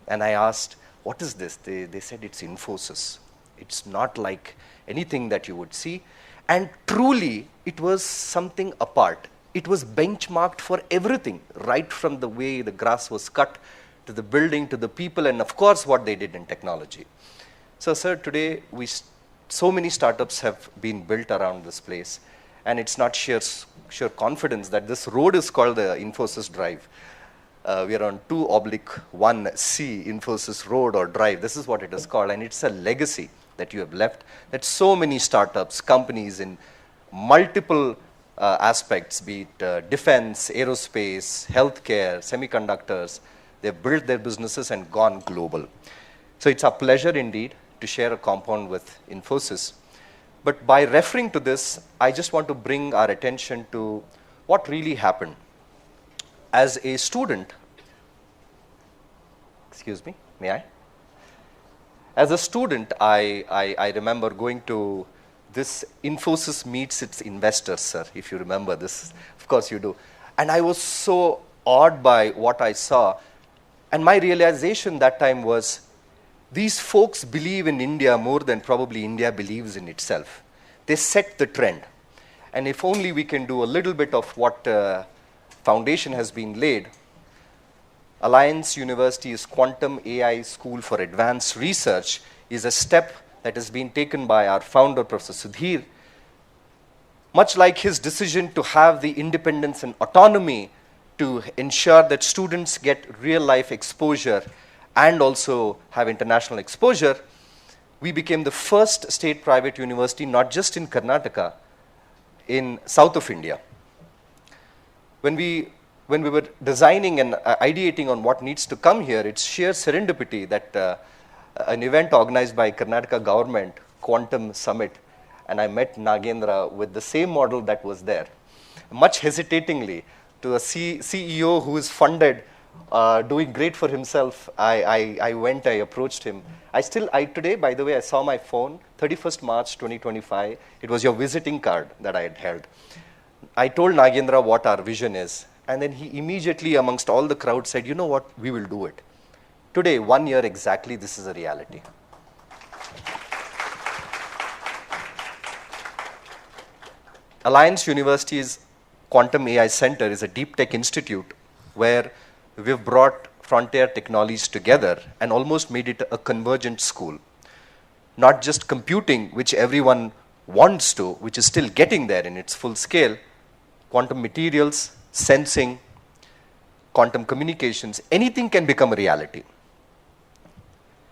And I asked, what is this? They said it's Infosys. It's not like anything that you would see. And truly, it was something apart. It was benchmarked for everything, right from the way the grass was cut, to the building, to the people, and of course what they did in technology. So sir, today so many startups have been built around this place, and it's not sheer confidence that this road is called the Infosys Drive. We are on 2/1C Infosys Road or Drive. This is what it is called, and it's a legacy that you have left, that so many startups, companies in multiple aspects, be it defense, aerospace, healthcare, semiconductors, they've built their businesses and gone global. So it's a pleasure indeed to share a compound with Infosys. But by referring to this, I just want to bring our attention to what really happened. As a student, excuse me, may I? As a student, I remember going to this Infosys meets its investors, sir, if you remember this. Of course you do. And I was so awed by what I saw. And my realization that time was, these folks believe in India more than probably India believes in itself. They set the trend. And if only we can do a little bit of what foundation has been laid. Alliance University's Quantum AI School for Advanced Research is a step that has been taken by our founder, Professor Sudhir. Much like his decision to have the independence and autonomy to ensure that students get real-life exposure and also have international exposure, we became the first state private university, not just in Karnataka, in south of India. When we were designing and ideating on what needs to come here, it's sheer serendipity that an event organized by Karnataka government, Quantum Summit, and I met Nagendra with the same model that was there. Much hesitatingly, to a CEO who is funded, doing great for himself, I went, I approached him. Today, by the way, I saw my phone, 31st March 2025. It was your visiting card that I had held. I told Nagendra what our vision is. And then he immediately, amongst all the crowd, said, you know what, we will do it. Today, 1 year exactly, this is a reality. Alliance University's Quantum AI Center is a deep tech institute where we've brought frontier technologies together and almost made it a convergent school. Not just computing, which everyone wants to, which is still getting there in its full scale, quantum materials, sensing, quantum communications, anything can become a reality.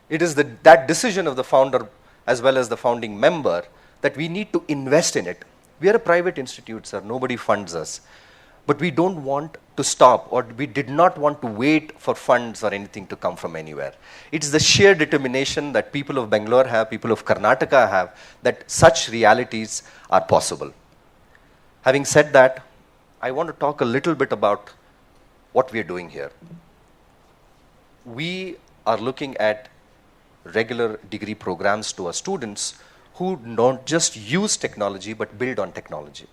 It is that decision of the founder as well as the founding member that we need to invest in it. We are a private institute, sir. Nobody funds us. But we don't want to stop, or we did not want to wait for funds or anything to come from anywhere. It's the sheer determination that people of Bangalore have, people of Karnataka have, that such realities are possible. Having said that, I want to talk a little bit about what we are doing here. We are looking at regular degree programs to our students who don't just use technology but build on technology.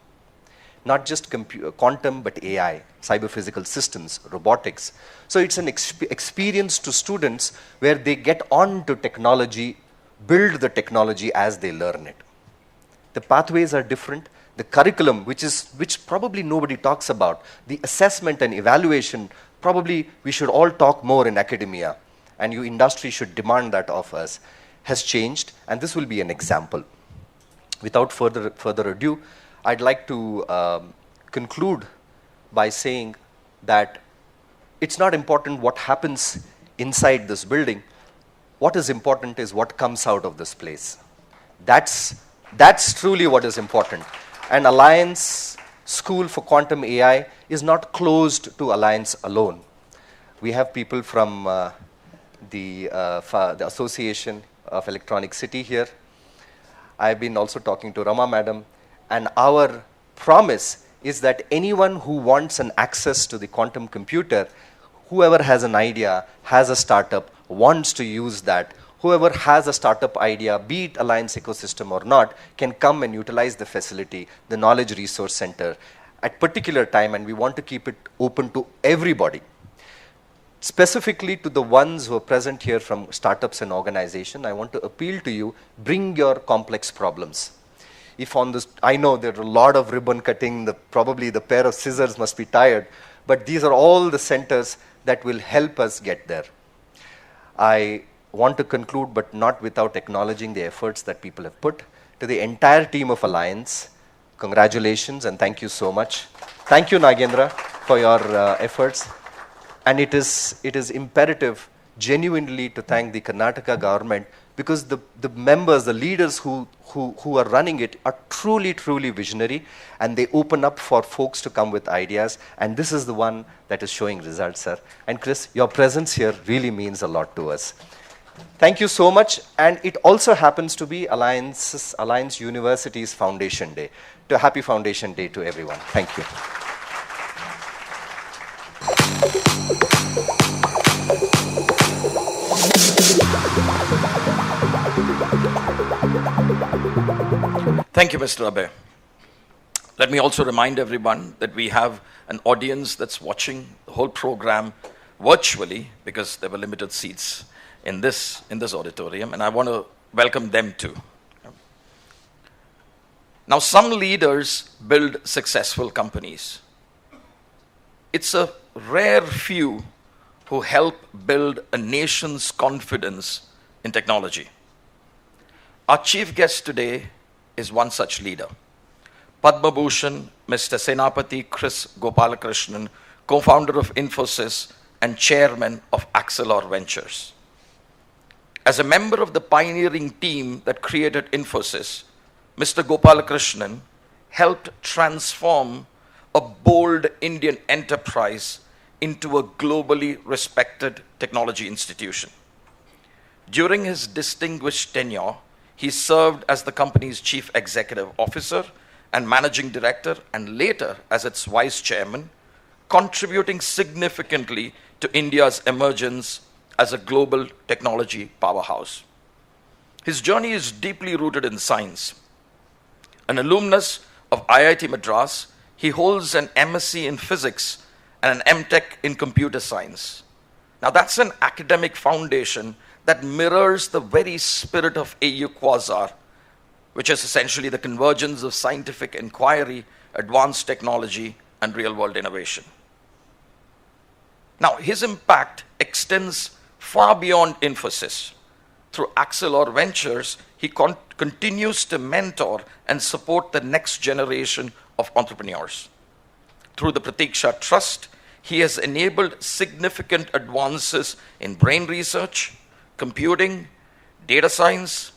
Not just quantum but AI, cyber-physical systems, robotics. So it's an experience to students where they get on to technology, build the technology as they learn it. The pathways are different. The curriculum, which probably nobody talks about, the assessment and evaluation, probably we should all talk more in academia, and your industry should demand that of us, has changed, and this will be an example. Without further ado, I'd like to conclude by saying that it's not important what happens inside this building. What is important is what comes out of this place. That's truly what is important. And Alliance School for Quantum AI is not closed to Alliance alone. We have people from the Association of Electronic City here. I've been also talking to Rama Madam, and our promise is that anyone who wants an access to the quantum computer, whoever has an idea, has a startup, wants to use that, whoever has a startup idea, be it Alliance ecosystem or not, can come and utilize the facility, the Knowledge Resource Center, at particular time, and we want to keep it open to everybody. specifically to the ones who are present here from startups and organizations, I want to appeal to you, bring your complex problems. If on this, I know there are a lot of ribbon cutting, probably the pair of scissors must be tired, but these are all the centers that will help us get there. I want to conclude, but not without acknowledging the efforts that people have put. To the entire team of Alliance, congratulations and thank you so much. Thank you, Nagendra, for your efforts. And it is imperative genuinely to thank the Karnataka government, because the members, the leaders who are running it are truly, truly visionary, and they open up for folks to come with ideas, and this is the one that is showing results, sir. And Kris, your presence here really means a lot to us. Thank you so much, and it also happens to be Alliance University's Foundation Day. A happy Foundation Day to everyone. Thank you. Thank you, Mr. Abe. Let me also remind everyone that we have an audience that's watching the whole program virtually, because there were limited seats in this auditorium, and I want to welcome them too. Now, some leaders build successful companies. It's a rare few who help build a nation's confidence in technology. Our chief guest today is one such leader. Padma Bhushan, Mr. Senapati Kris Gopalakrishnan, co-founder of Infosys and chairman of Axelor Ventures. As a member of the pioneering team that created Infosys, Mr. Gopalakrishnan helped transform a bold Indian enterprise into a globally respected technology institution. During his distinguished tenure, he served as the company's chief executive officer and managing director, and later as its vice chairman, contributing significantly to India's emergence as a global technology powerhouse. His journey is deeply rooted in science. An alumnus of IIT Madras, he holds an MSc in physics and an MTech in computer science. Now that's an academic foundation that mirrors the very spirit of AU-QUASAR, which is essentially the convergence of scientific inquiry, advanced technology, and real-world innovation. Now, his impact extends far beyond Infosys. Through Axelor Ventures, he continues to mentor and support the next generation of entrepreneurs. Through the Pratiksha Trust, he has enabled significant advances in brain research, computing, data science,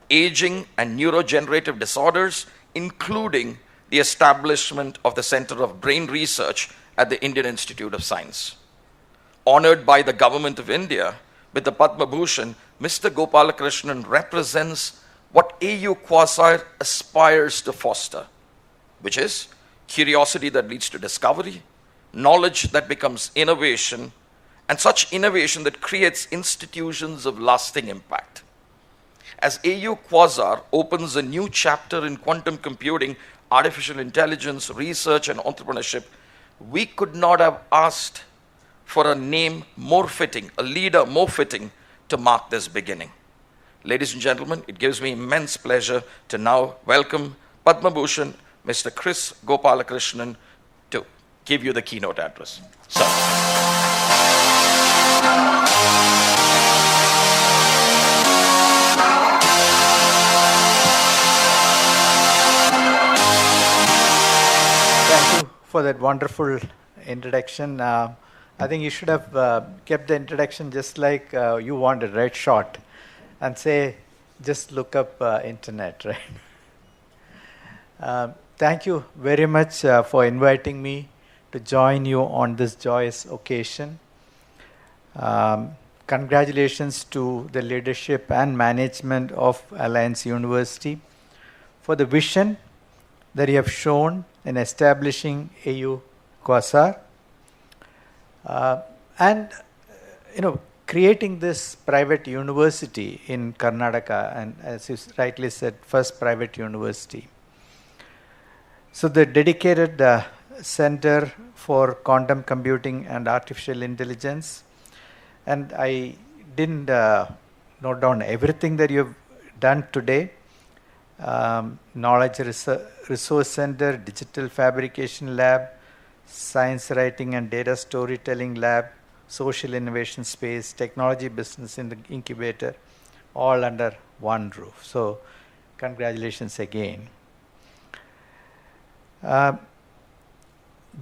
aging and neurodegenerative disorders, including the establishment of the Center of Brain Research at the Indian Institute of Science. Honored by the Government of India with the Padma Bhushan, Mr. Gopalakrishnan represents what AU-QUASAR aspires to foster, which is curiosity that leads to discovery, knowledge that becomes innovation, and such innovation that creates institutions of lasting impact. As AU-QUASAR opens a new chapter in quantum computing, artificial intelligence, research, and entrepreneurship, we could not have asked for a name more fitting, a leader more fitting to mark this beginning. Ladies and gentlemen, it gives me immense pleasure to now welcome Padma Bhushan, Mr. Kris Gopalakrishnan, to give you the keynote address. Sir. Thank you for that wonderful introduction. I think you should have kept the introduction just like you wanted, right? Short. And say, just look up internet, right? Thank you very much for inviting me to join you on this joyous occasion. Congratulations to the leadership and management of Alliance University for the vision that you have shown in establishing AU-QUASAR. And, creating this private university in Karnataka, and as you rightly said, first private university. So the dedicated Center for Quantum Computing and Artificial Intelligence And I didn't note down everything that you've done today. Knowledge Resource Center, Digital Fabrication Lab, Science Writing and Data Storytelling Lab, Social Innovation Space, Technology Business in the Incubator, all under one roof. So congratulations again.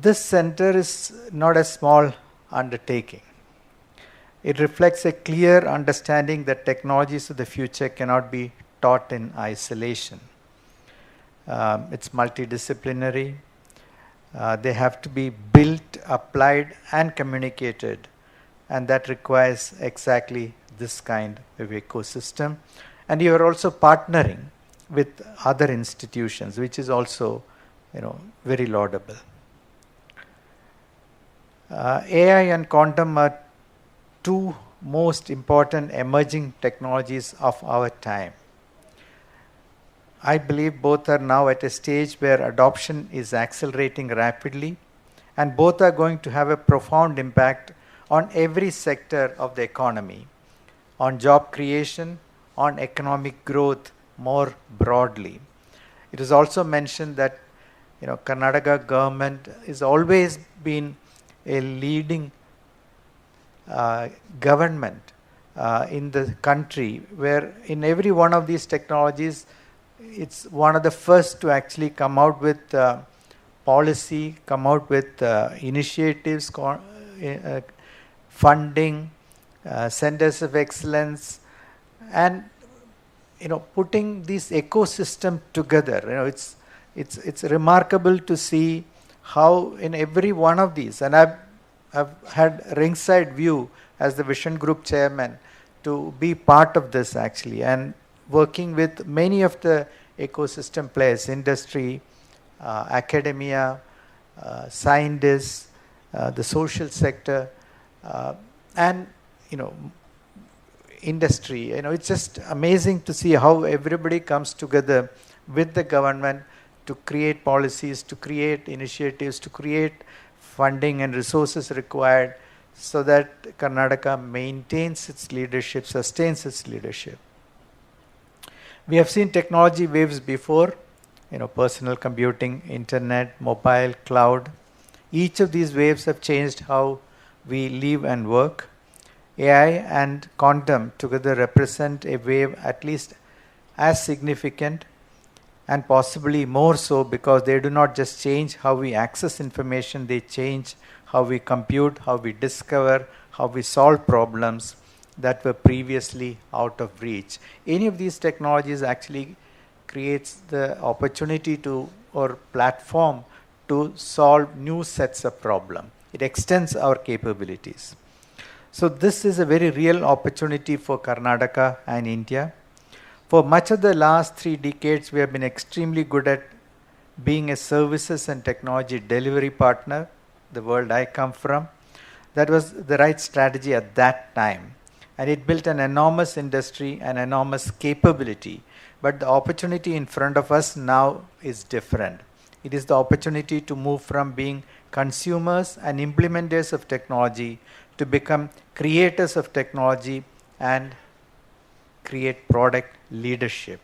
This center is not a small undertaking. It reflects a clear understanding that technologies of the future cannot be taught in isolation. It's multidisciplinary. They have to be built, applied, and communicated. And that requires exactly this kind of ecosystem. And you are also partnering with other institutions, which is also, very laudable. AI and quantum are two most important emerging technologies of our time. I believe both are now at a stage where adoption is accelerating rapidly, and both are going to have a profound impact on every sector of the economy, on job creation, on economic growth more broadly. It is also mentioned that Karnataka government has always been a leading government in the country, where in every one of these technologies, it's one of the first to actually come out with policy, come out with initiatives, funding, centers of excellence, and putting this ecosystem together. It's remarkable to see how in every one of these, and I've had ringside view as the Vision Group chairman to be part of this actually, and working with many of the ecosystem players, industry, academia, scientists, the social sector, and industry. It's just amazing to see how everybody comes together with the government to create policies, to create initiatives, to create funding and resources required so that Karnataka maintains its leadership, sustains its leadership. We have seen technology waves before, personal computing, internet, mobile, cloud. Each of these waves have changed how we live and work. AI and quantum together represent a wave at least as significant, and possibly more so, because they do not just change how we access information, they change how we compute, how we discover, how we solve problems that were previously out of reach. Any of these technologies actually creates the opportunity to, or platform to solve new sets of problems. It extends our capabilities. So this is a very real opportunity for Karnataka and India. For much of the last 3 decades, we have been extremely good at being a services and technology delivery partner, the world I come from. That was the right strategy at that time. And it built an enormous industry, an enormous capability. But the opportunity in front of us now is different. It is the opportunity to move from being consumers and implementers of technology to become creators of technology and create product leadership.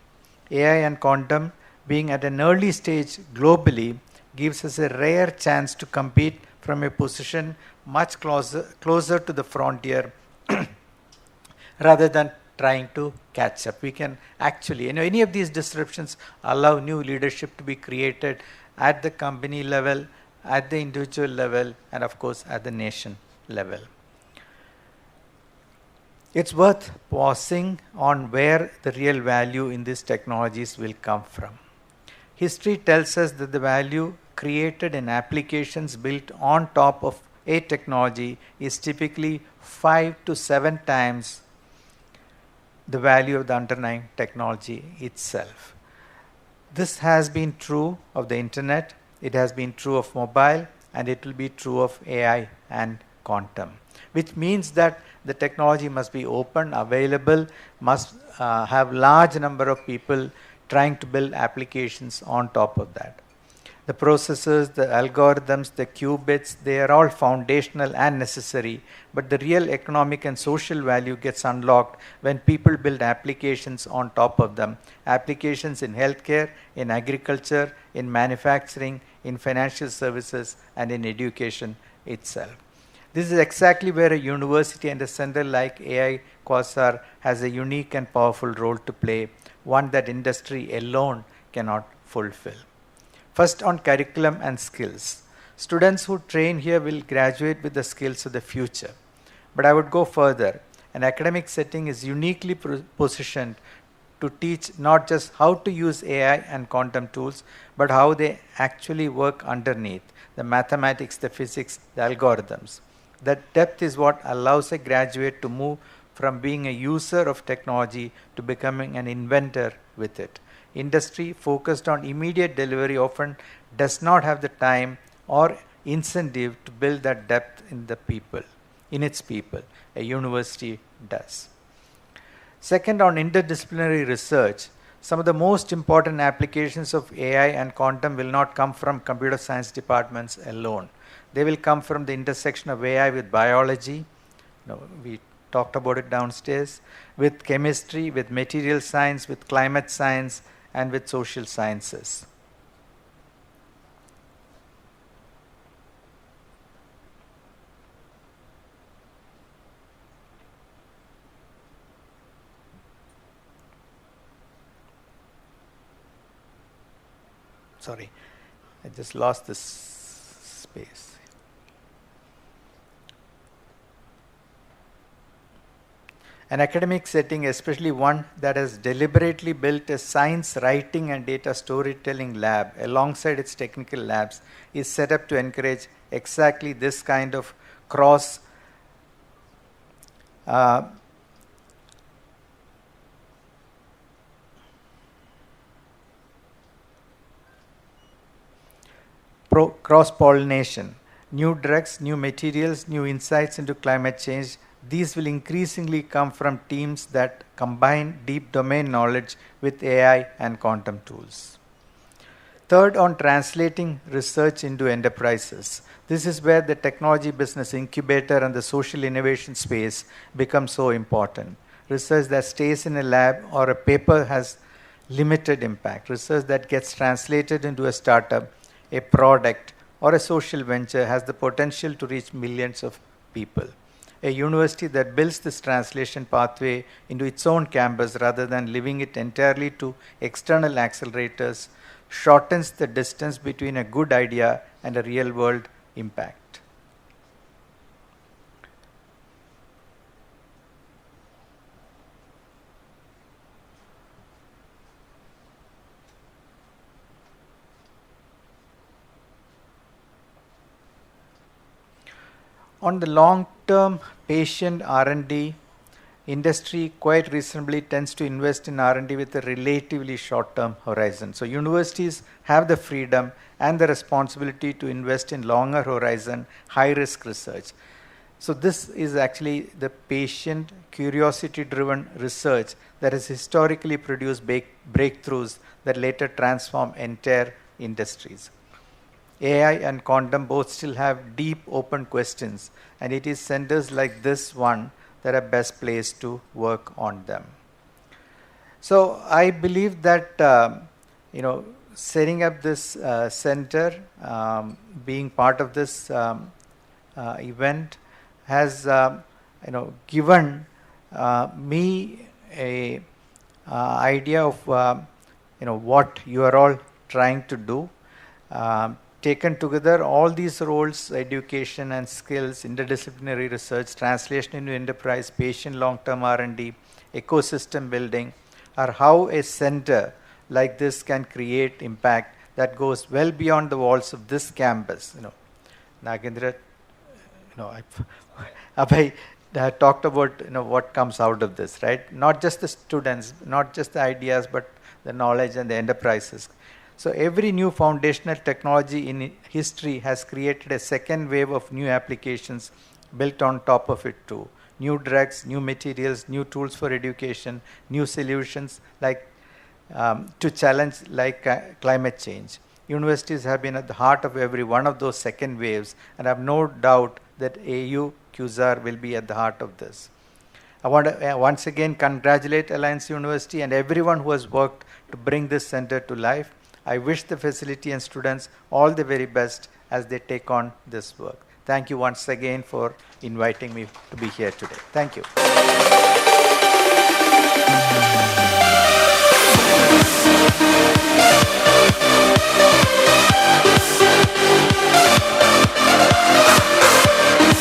AI and quantum, being at an early stage globally, gives us a rare chance to compete from a position much closer to the frontier rather than trying to catch up. We can actually, any of these disruptions allow new leadership to be created at the company level, at the individual level, and of course at the nation level. It's worth pausing on where the real value in these technologies will come from. History tells us that the value created in applications built on top of a technology is typically 5 to 7 times the value of the underlying technology itself. This has been true of the internet, it has been true of mobile, and it will be true of AI and quantum, which means that the technology must be open, available, must have large number of people trying to build applications on top of that. The processors, the algorithms, the qubits, they are all foundational and necessary, but the real economic and social value gets unlocked when people build applications on top of them. Applications in healthcare, in agriculture, in manufacturing, in financial services, and in education itself. This is exactly where a university and a center like AI-QUASAR has a unique and powerful role to play, one that industry alone cannot fulfill. First, on curriculum and skills. Students who train here will graduate with the skills of the future. But I would go further. An academic setting is uniquely positioned to teach not just how to use AI and quantum tools, but how they actually work underneath, the mathematics, the physics, the algorithms. That depth is what allows a graduate to move from being a user of technology to becoming an inventor with it. Industry focused on immediate delivery often does not have the time or incentive to build that depth in its people. A university does. Second, on interdisciplinary research, some of the most important applications of AI and quantum will not come from computer science departments alone. They will come from the intersection of AI with biology. We talked about it downstairs, with chemistry, with material science, with climate science, and with social sciences. Sorry, I just lost this space. An academic setting, especially one that has deliberately built a science writing and data storytelling lab alongside its technical labs, is set up to encourage exactly this kind of cross cross-pollination. New drugs, new materials, new insights into climate change. These will increasingly come from teams that combine deep domain knowledge with AI and quantum tools. Third, on translating research into enterprises. This is where the technology business incubator and the social innovation space become so important. Research that stays in a lab or a paper has limited impact. Research that gets translated into a startup, a product, or a social venture has the potential to reach millions of people. A university that builds this translation pathway into its own campus rather than leaving it entirely to external accelerators shortens the distance between a good idea and a real-world impact. On the long-term patient R&D, industry quite reasonably tends to invest in R&D with a relatively short-term horizon. So universities have the freedom and the responsibility to invest in longer horizon, high-risk research. So this is actually the patient curiosity-driven research that has historically produced breakthroughs that later transform entire industries. AI and quantum both still have deep open questions, and it is centers like this one that are best placed to work on them. So I believe that setting up this center, being part of this event, has given me a idea of what you are all trying to do. Taken together, all these roles, education and skills, interdisciplinary research, translation into enterprise, patient long-term R&D, ecosystem building, are how a center like this can create impact that goes well beyond the walls of this campus. Nagendra, Abhay talked about what comes out of this, right? Not just the students, not just the ideas, but the knowledge and the enterprises. So every new foundational technology in history has created a second wave of new applications built on top of it too. New drugs, new materials, new tools for education, new solutions like to challenge like climate change. universities have been at the heart of every one of those second waves, and I have no doubt that AU-QUASAR will be at the heart of this. I want to once again congratulate Alliance University and everyone who has worked to bring this center to life. I wish the facility and students all the very best as they take on this work. Thank you once again for inviting me to be here today. Thank you.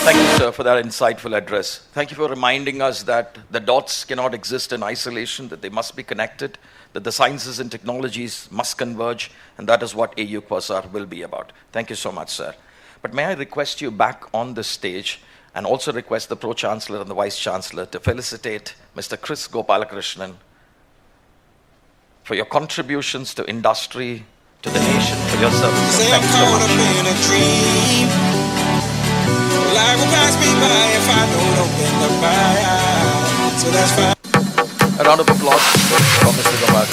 Thank you, sir, for that insightful address. Thank you for reminding us that the dots cannot exist in isolation, that they must be connected, that the sciences and technologies must converge, and that is what AU-QUASAR will be about. Thank you so much, sir. But may I request you back on the stage and also request the Pro-Chancellor and the Vice-Chancellor to felicitate Mr. Kris Gopalakrishnan for your contributions to industry, to the nation, for your services. Thank you so much. Life will pass me by if I don't open up my eyes. So that's fine. A round of applause for Mr. Kumar.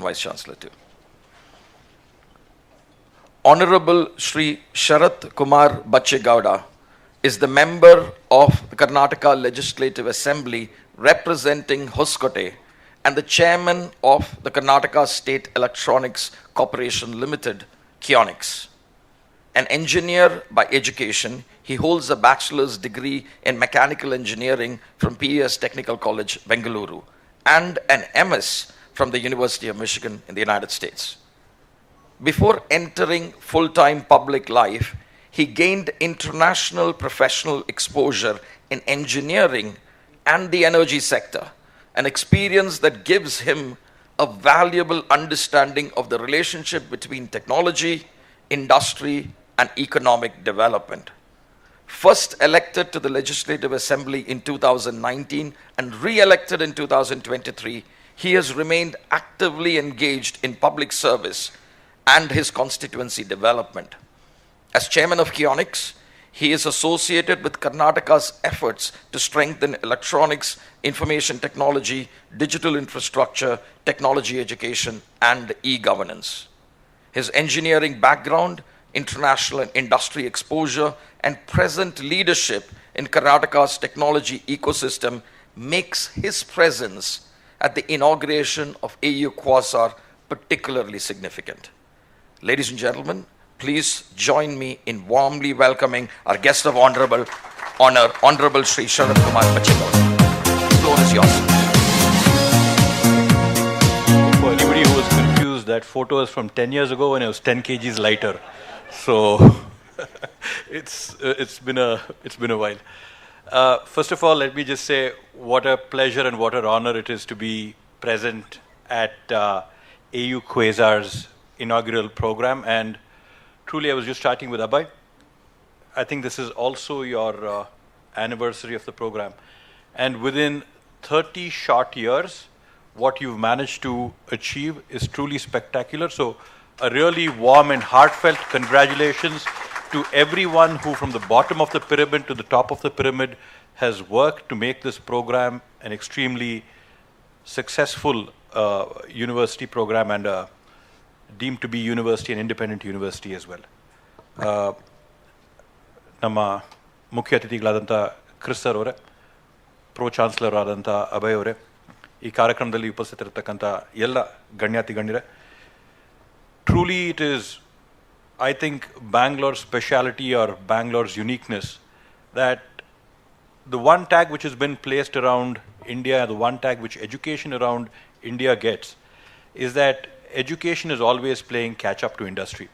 Vice-Chancellor too. Honorable Shri Sharath Kumar Bache Gowda is the member of the Karnataka Legislative Assembly representing Hoskote and the chairman of the Karnataka State Electronics Corporation Limited, KEONICS. An engineer by education, he holds a bachelor's degree in mechanical engineering from PES Technical College, Bengaluru, and an MS from the University of Michigan in the United States. Before entering full-time public life, he gained international professional exposure in engineering and the energy sector, an experience that gives him a valuable understanding of the relationship between technology, industry, and economic development. First elected to the Legislative Assembly in 2019 and re-elected in 2023, he has remained actively engaged in public service and his constituency development. As chairman of KEONICS, he is associated with Karnataka's efforts to strengthen electronics, information technology, digital infrastructure, technology education, and e-governance. His engineering background, international and industry exposure, and present leadership in Karnataka's technology ecosystem makes his presence at the inauguration of AU-QUASAR particularly significant. Ladies and gentlemen, please join me in warmly welcoming our guest of honor, Honorable Shri Sharath Kumar Bache. The floor is yours. For anybody who was confused, that photo is from 10 years ago when I was 10 kgs lighter. So it's been a while. First of all, let me just say what a pleasure and what an honor it is to be present at AU-QUASAR's inaugural program. And truly, I was just starting with Abhay. I think this is also your anniversary of the program. And within 30 short years, what you've managed to achieve is truly spectacular. So a really warm and heartfelt congratulations to everyone who from the bottom of the pyramid to the top of the pyramid has worked to make this program an extremely successful university program and deemed to be university and independent university as well. ನಮ್ಮ ಮುಖ್ಯ ಅತಿಥಿಗಳಾದಂಥ Chris sir ಅವರೇ, pro chancellor ಆದಂಥ ಅಭಯ್ ಅವರೇ, ಈ ಕಾರ್ಯಕ್ರಮದಲ್ಲಿ ಉಪಸ್ಥಿತರಿರ್ತಕ್ಕಂಥ ಎಲ್ಲ ಗಣ್ಯರೇ, truly it is, I think, Bangalore's speciality or Bangalore's uniqueness that the one tag which has been placed around India, the one tag which education around India gets, is that education is always playing catch up to industry.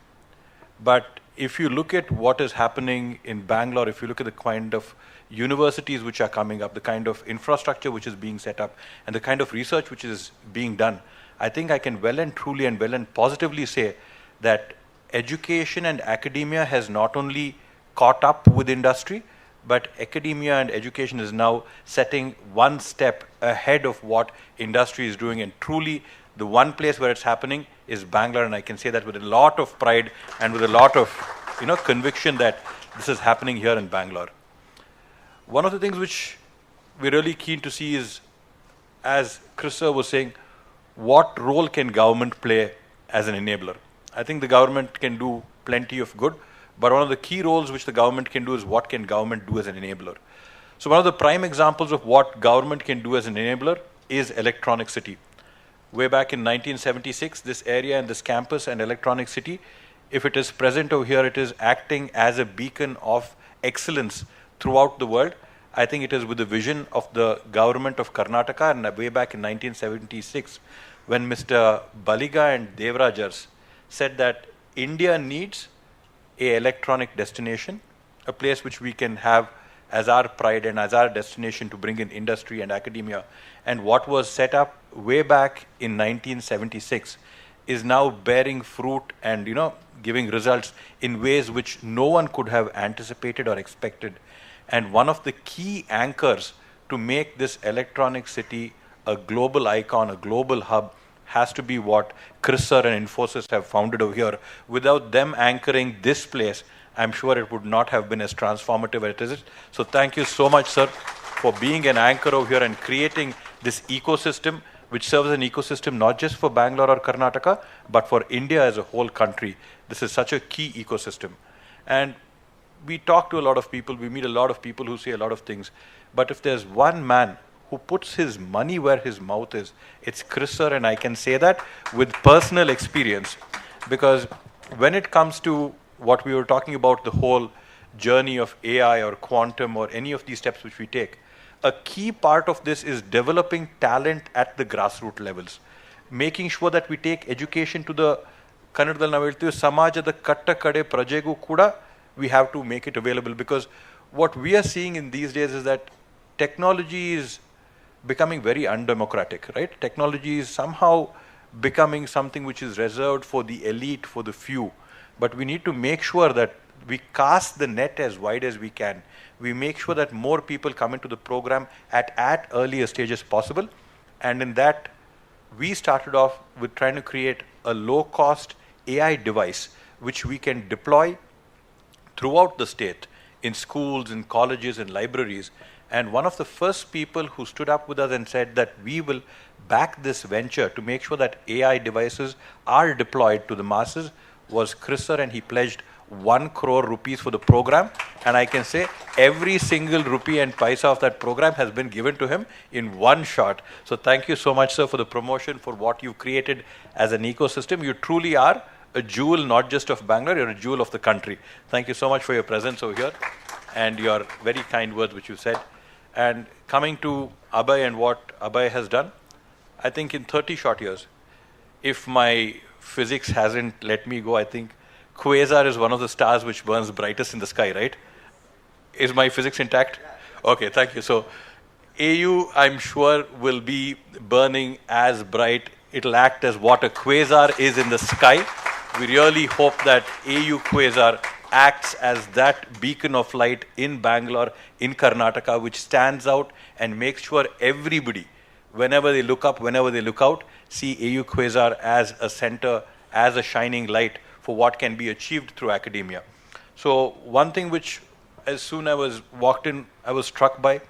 But if you look at what is happening in Bangalore, if you look at the kind of universities which are coming up, the kind of infrastructure which is being set up, and the kind of research which is being done, I think I can well and truly and well and positively say that education and academia has not only caught up with industry, but academia and education is now setting one step ahead of what industry is doing. And truly, the one place where it's happening is Bangalore, and I can say that with a lot of pride and with a lot of conviction that this is happening here in Bangalore. One of the things which we're really keen to see is, as Kris sir was saying, what role can government play as an enabler? I think the government can do plenty of good, but one of the key roles which the government can do is what can government do as an enabler. So one of the prime examples of what government can do as an enabler is Electronic City. Way back in 1976, this area and this campus and Electronic City, if it is present over here, it is acting as a beacon of excellence throughout the world. I think it is with the vision of the government of Karnataka, and way back in 1976, when Mr. Baliga and Devrajars said that India needs an electronic destination, a place which we can have as our pride and as our destination to bring in industry and academia. And what was set up way back in 1976 is now bearing fruit and giving results in ways which no one could have anticipated or expected. And one of the key anchors to make this Electronic City a global icon, a global hub, has to be what Kris sir and Infosys have founded over here. Without them anchoring this place, I'm sure it would not have been as transformative as it is. So thank you so much, sir, for being an anchor over here and creating this ecosystem, which serves as an ecosystem not just for Bangalore or Karnataka, but for India as a whole country. This is such a key ecosystem. And we talk to a lot of people, we meet a lot of people who say a lot of things. But if there's one man who puts his money where his mouth is, it's Kris sir, and I can say that with personal experience. Because when it comes to what we were talking about, the whole journey of AI or quantum or any of these steps which we take, a key part of this is developing talent at the grassroots levels, making sure that we take education to the Kannadadalli ನಾವು ಹೇಳ್ತೀವಿ ಸಮಾಜದ ಕಟ್ಟ ಕಡೆ ಪ್ರಜೆಗೂ ಕೂಡ we have to make it available, because what we are seeing in these days is that technology is becoming very undemocratic, right? Technology is somehow becoming something which is reserved for the elite, for the few. But we need to make sure that we cast the net as wide as we can. We make sure that more people come into the program at earlier stages possible. And in that, we started off with trying to create a low-cost AI device which we can deploy throughout the state, in schools, in colleges, in libraries. And one of the first people who stood up with us and said that we will back this venture to make sure that AI devices are deployed to the masses was Kris sir, and he pledged 1 crore rupees for the program. And I can say every single rupee and paisa of that program has been given to him in one shot. So thank you so much, sir, for the promotion, for what you've created as an ecosystem. You truly are a jewel, not just of Bangalore, you're a jewel of the country. Thank you so much for your presence over here and your very kind words which you said. And coming to Abhay and what Abhay has done, I think in 30 short years, if my physics hasn't let me go, I think Quasar is one of the stars which burns brightest in the sky, right? Is my physics intact? Okay, thank you. So AU, I'm sure, will be burning as bright. It'll act as what a quasar is in the sky. We really hope that AU-QUASAR acts as that beacon of light in Bangalore, in Karnataka, which stands out and makes sure everybody, whenever they look up, whenever they look out, see AU-QUASAR as a center, as a shining light for what can be achieved through academia. So one thing which, as soon as I was walked in, I was struck by,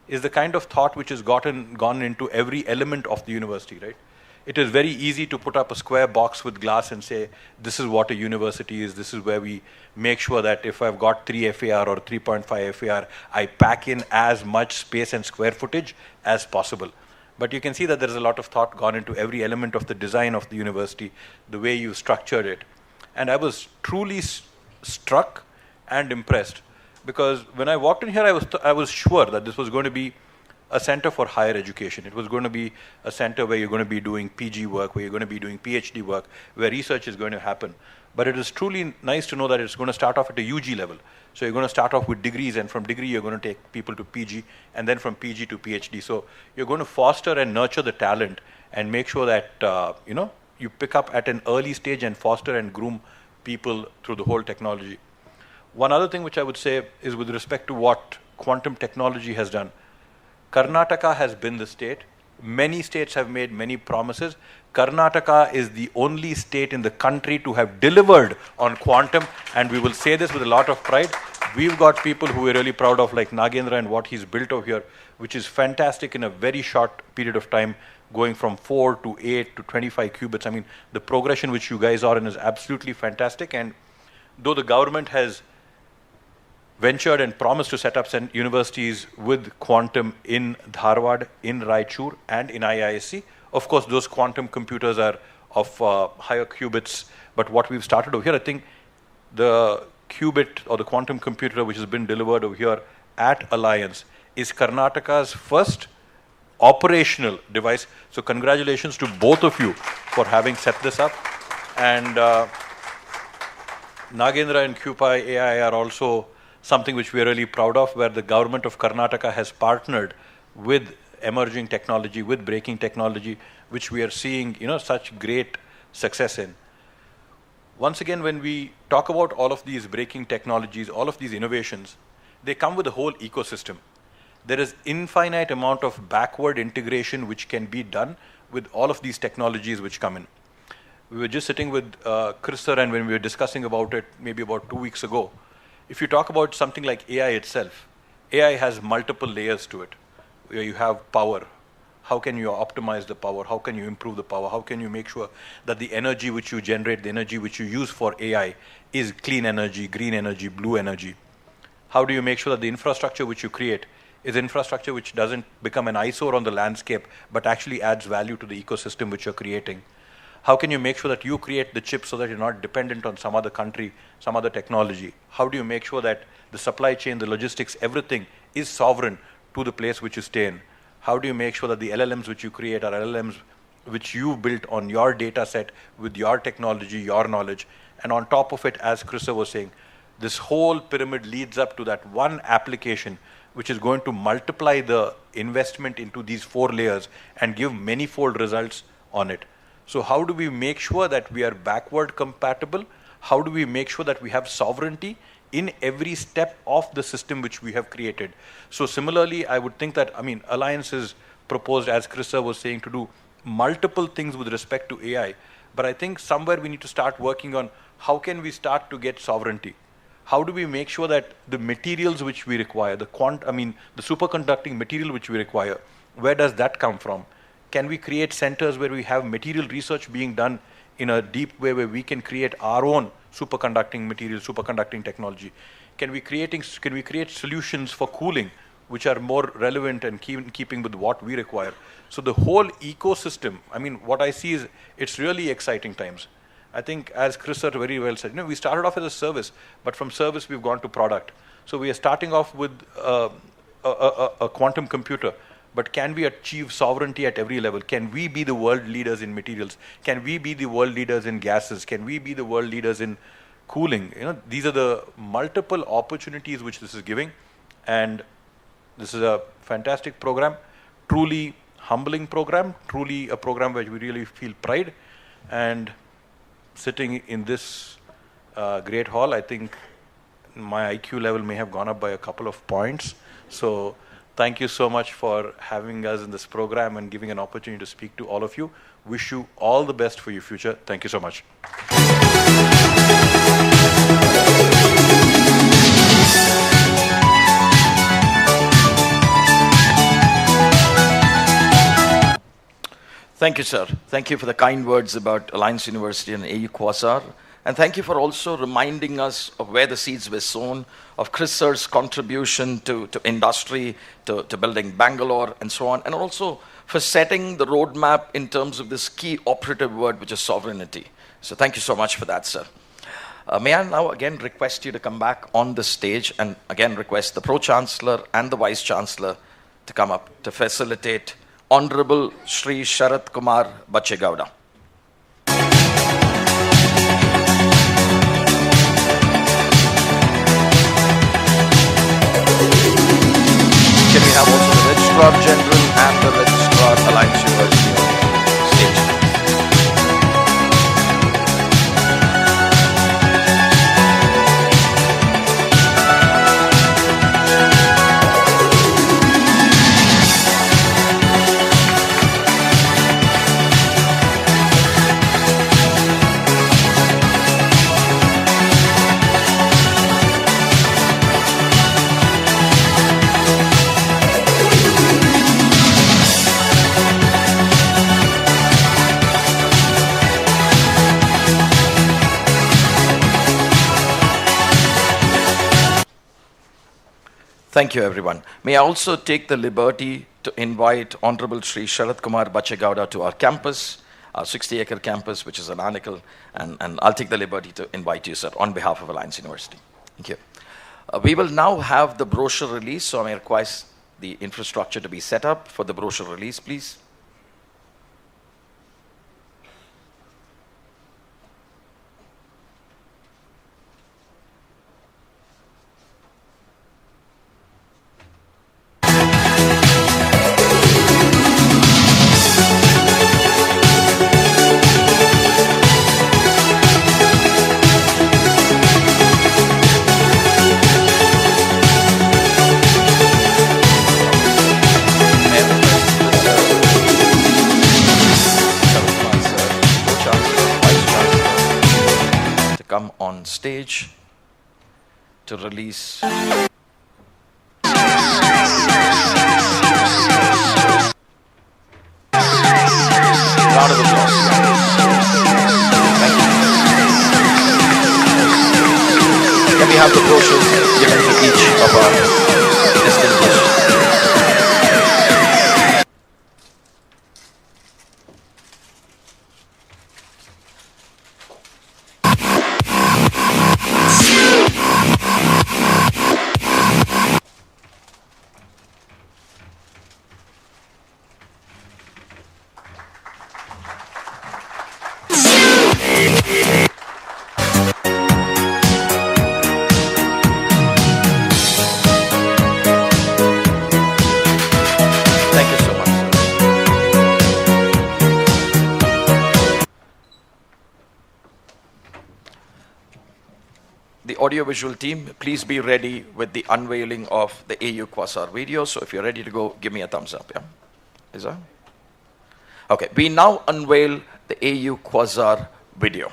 is the kind of thought which has gone into every element of the university, right? It is very easy to put up a square box with glass and say, this is what a university is, this is where we make sure that if I've got 3 FAR or 3.5 FAR, I pack in as much space and square footage as possible. But you can see that there is a lot of thought gone into every element of the design of the university, the way you structured it. And I was truly struck and impressed, because when I walked in here, I was sure that this was going to be a center for higher education. It was going to be a center where you're going to be doing PG work, where you're going to be doing PhD work, where research is going to happen. But it is truly nice to know that it's going to start off at a UG level. So you're going to start off with degrees, and from degree you're going to take people to PG, and then from PG to PhD. So you're going to foster and nurture the talent and make sure that you pick up at an early stage and foster and groom people through the whole technology. One other thing which I would say is with respect to what quantum technology has done. Karnataka has been the state. Many states have made many promises. Karnataka is the only state in the country to have delivered on quantum, and we will say this with a lot of pride. We've got people who we're really proud of, like Nagendra and what he's built over here, which is fantastic in a very short period of time, going from 4 to 8 to 25 qubits. I mean, the progression which you guys are in is absolutely fantastic. And though the government has ventured and promised to set up universities with quantum in Dharwad, in Raichur, and in IISc. Of course, those quantum computers are of higher qubits. But what we've started over here, I think the qubit or the quantum computer which has been delivered over here at Alliance is Karnataka's first operational device. So congratulations to both of you for having set this up. And Nagendra and QPI AI are also something which we are really proud of, where the government of Karnataka has partnered with emerging technology, with breaking technology, which we are seeing, such great success in. Once again, when we talk about all of these breaking technologies, all of these innovations, they come with a whole ecosystem. There is infinite amount of backward integration which can be done with all of these technologies which come in. We were just sitting with Kris sir, and when we were discussing about it maybe about 2 weeks ago, if you talk about something like AI itself, AI has multiple layers to it. Where you have power. How can you optimize the power? How can you improve the power? How can you make sure that the energy which you generate, the energy which you use for AI is clean energy, green energy, blue energy? How do you make sure that the infrastructure which you create is infrastructure which doesn't become an eyesore on the landscape, but actually adds value to the ecosystem which you're creating? How can you make sure that you create the chip so that you're not dependent on some other country, some other technology? How do you make sure that the supply chain, the logistics, everything is sovereign to the place which you stay in? How do you make sure that the LLMs which you create are LLMs which you built on your data set with your technology, your knowledge? And on top of it, as Kris was saying, this whole pyramid leads up to that one application which is going to multiply the investment into these 4 layers and give manifold results on it. So how do we make sure that we are backward compatible? How do we make sure that we have sovereignty in every step of the system which we have created? So similarly, I would think that, Alliance is proposed, as Kris was saying, to do multiple things with respect to AI. But I think somewhere we need to start working on how can we start to get sovereignty? How do we make sure that the materials which we require, the superconducting material which we require, where does that come from? Can we create centers where we have material research being done in a deep way where we can create our own superconducting material, superconducting technology? Can we create solutions for cooling which are more relevant and keeping with what we require? So the whole ecosystem, what I see is it's really exciting times. I think, as Kris very well said, we started off as a service, but from service we've gone to product. So we are starting off with a quantum computer. But can we achieve sovereignty at every level? Can we be the world leaders in materials? Can we be the world leaders in gases? Can we be the world leaders in cooling? These are the multiple opportunities which this is giving. And this is a fantastic program, truly humbling program, truly a program where we really feel pride. And sitting in this great hall, I think my IQ level may have gone up by a couple of points. So thank you so much for having us in this program and giving an opportunity to speak to all of you. Wish you all the best for your future. Thank you so much. Thank you, sir. Thank you for the kind words about Alliance University and AU-QUASAR. And thank you for also reminding us of where the seeds were sown, of Kris sir's contribution to industry, to building Bangalore and so on, and also for setting the roadmap in terms of this key operative word, which is sovereignty. So thank you so much for that, sir. May I now again request you to come back on the stage and again request the Pro-Chancellor and the Vice-Chancellor to to come up to facilitate Honorable Shri Sharath Kumar Bache Gowda. Can we have also the Registrar General and the Registrar Alliance University on stage? Thank you, everyone. May I also take the liberty to invite Honorable Shri Sharath Kumar Bache Gowda to our campus, our 60-acre campus, which is an article, and I'll take the liberty to invite you, sir, on behalf of Alliance University. Thank you. We will now have the brochure release, so I may request the infrastructure to be set up for the brochure release, please. Come on stage to release. Round of applause. Thank you. Can we have the brochures given to each of our distinguished? Audiovisual team, please be ready with the unveiling of the AU-QUASAR video. So if you're ready to go, give me a thumbs up. Yeah, is that? Okay, we now unveil the AU-QUASAR video.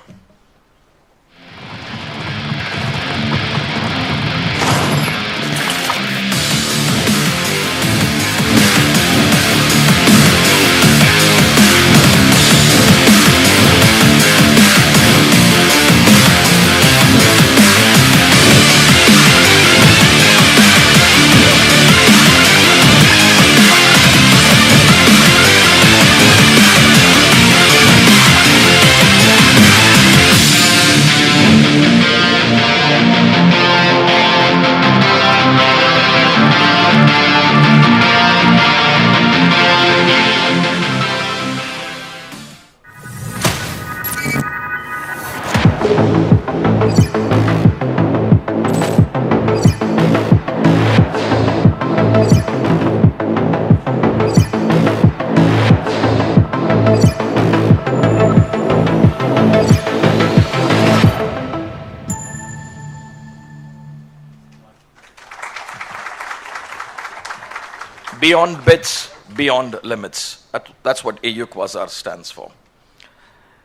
Beyond bits, beyond limits. That's what AU-QUASAR stands for.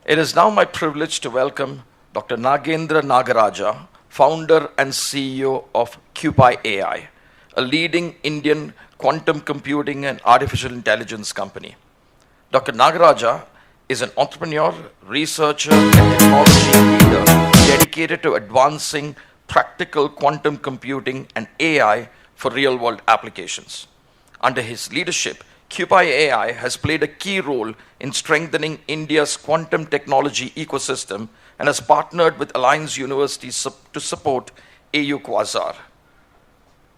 It is now my privilege to welcome Dr. Nagendra Nagaraja, founder and CEO of QPI AI, a leading Indian quantum computing and artificial intelligence company. Dr. Nagaraja is an entrepreneur, researcher, and technology leader dedicated to advancing practical quantum computing and AI for real-world applications. Under his leadership, QPI AI has played a key role in strengthening India's quantum technology ecosystem and has partnered with Alliance University to support AU-QUASAR.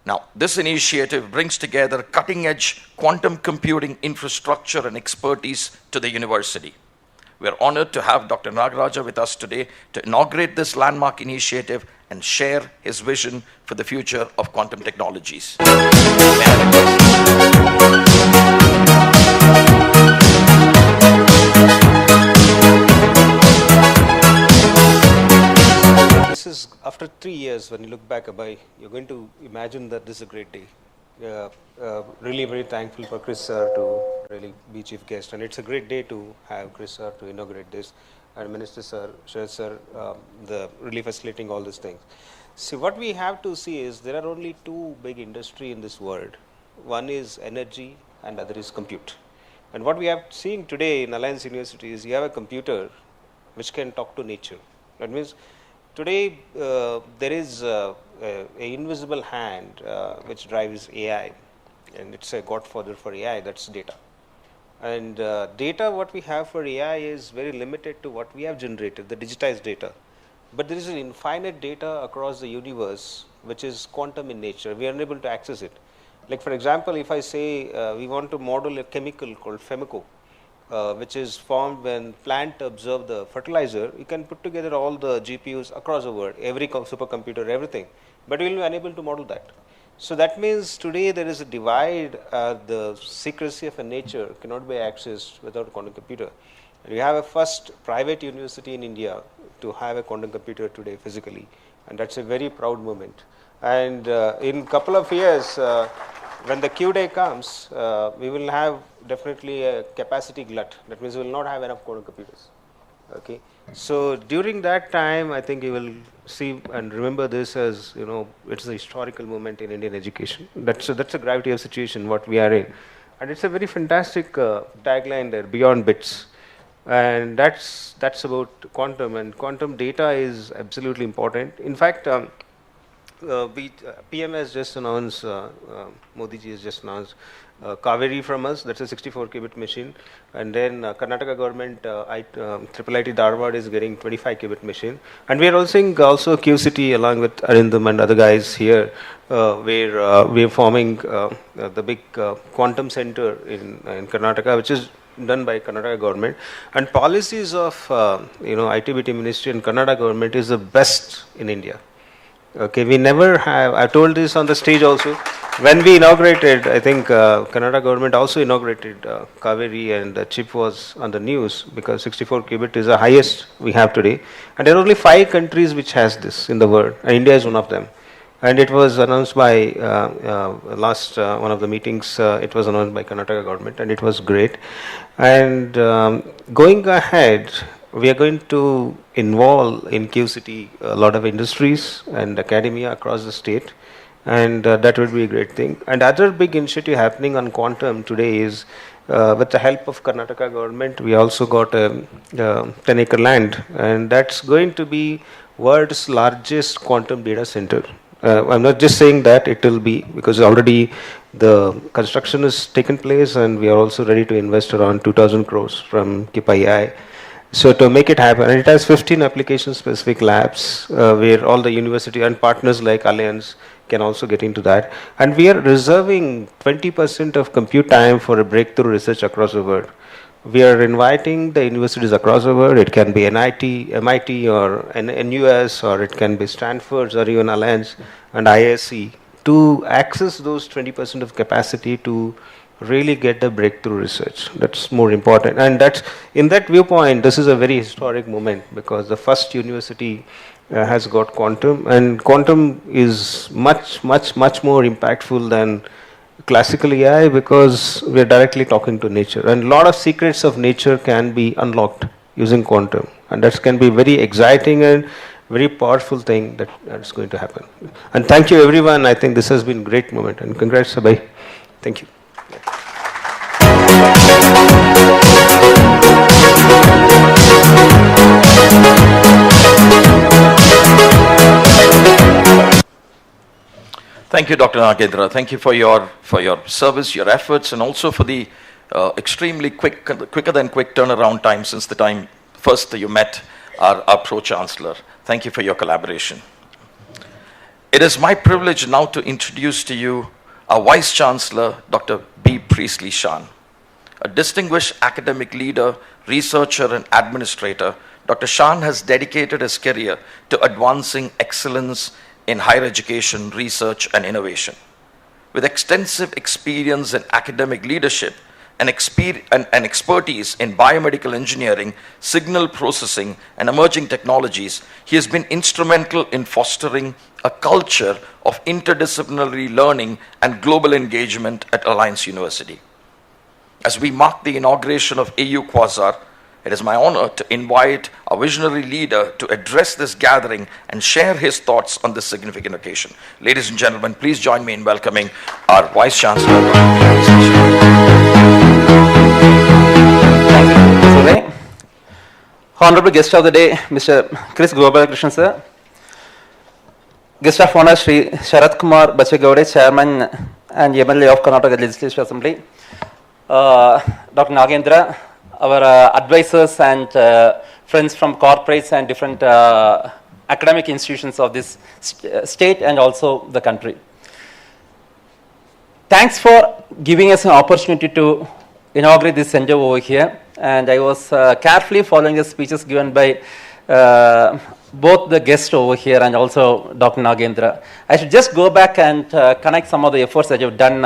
Now, this initiative brings together cutting-edge quantum computing infrastructure and expertise to the university. We are honored to have Dr. Nagaraja with us today to inaugurate this landmark initiative and share his vision for the future of quantum technologies. This is, after 3 years, when you look back, Abhay, you're going to imagine that this is a great day. Really very thankful for Kris sir to really be chief guest, and it's a great day to have Kris sir to inaugurate this, and Minister sir, Sharath sir, really facilitating all these things. See, what we have to see is there are only two big industry in this world. One is energy and other is compute. And what we are seeing today in Alliance University is you have a computer which can talk to nature. That means today there is an invisible hand which drives AI, and it's a godfather for AI, that's data. And data what we have for AI is very limited to what we have generated, the digitized data. But there is an infinite data across the universe which is quantum in nature. We are unable to access it. Like for example, if I say we want to model a chemical called Femico, which is formed when plant observe the fertilizer, you can put together all the GPUs across the world, every supercomputer, everything, but we will be unable to model that. So that means today there is a divide, the secrecy of a nature cannot be accessed without a quantum computer. We have a first private university in India to have a quantum computer today physically, and that's a very proud moment. And in a couple of years, when the Q day comes, we will have definitely a capacity glut. That means we will not have enough quantum computers. Okay. So during that time, I think you will see and remember this as, you know, it's a historical moment in Indian education. That's a gravity of situation what we are in, and it's a very fantastic tagline there, beyond bits. And that's about quantum, and quantum data is absolutely important. In fact, PM has just announced, Modi ji has just announced Kaveri from us, that's a 64 qubit machine, and then Karnataka government, IIT Dharwad is getting 25 qubit machine, and we are also QCity along with Arindam and other guys here, where we are forming the big quantum center in Karnataka, which is done by Karnataka government, and policies of ITBT ministry and Karnataka government is the best in India. Okay, we never have, I told this on the stage also, when we inaugurated, I think Karnataka government also inaugurated Kaveri, and the chip was on the news because 64 qubit is the highest we have today, and there are only 5 countries which has this in the world, and India is one of them. And it was announced by last one of the meetings, it was announced by Karnataka government, and it was great. And going ahead, we are going to involve in QCity a lot of industries and academia across the state, and that would be a great thing. And other big initiative happening on quantum today is with the help of Karnataka government, we also got a 10-acre land, and that's going to be world's largest quantum data center. I'm not just saying that it will be, because already the construction has taken place, and we are also ready to invest around 2,000 crores from KIPAI. So to make it happen, and it has 15 application-specific labs where all the university and partners like Alliance can also get into that. And we are reserving 20% of compute time for a breakthrough research across the world. We are inviting the universities across the world. It can be MIT or NUS, or it can be Stanford or even Alliance and ISC to access those 20% of capacity to really get the breakthrough research. That's more important. And that's, in that viewpoint, this is a very historic moment because the first university has got quantum, and quantum is much more impactful than classical AI because we are directly talking to nature, and a lot of secrets of nature can be unlocked using quantum, and that can be very exciting and very powerful thing that's going to happen. And thank you everyone. I think this has been a great moment, and congrats, Abhay. Thank you. Thank you, Dr. Nagendra. Thank you for your service, your efforts, and also for the extremely quicker than quick turnaround time since the time first you met our Pro-Chancellor. Thank you for your collaboration. It is my privilege now to introduce to you our Vice Chancellor, Dr. B. Priestley Shan. A distinguished academic leader, researcher, and administrator, Dr. Shan has dedicated his career to advancing excellence in higher education, research, and innovation. With extensive experience in academic leadership and expertise in biomedical engineering, signal processing, and emerging technologies, he has been instrumental in fostering a culture of interdisciplinary learning and global engagement at Alliance University. As we mark the inauguration of AU-QUASAR, it is my honor to invite a visionary leader to address this gathering and share his thoughts on this significant occasion. Ladies and gentlemen, please join me in welcoming our Vice Chancellor. Thank you, Honorable guest of the day, Mr. Kris Gopalakrishnan, sir. Guest of honor, Shri Sharath Kumar, Bache Gowda, Chairman and MLA of Karnataka Legislative Assembly. Dr. Nagendra, our advisors and friends from corporates and different academic institutions of this state and also the country. Thanks for giving us an opportunity to inaugurate this center over here. And I was carefully following the speeches given by both the guests over here and also Dr. Nagendra. I should just go back and connect some of the efforts that you've done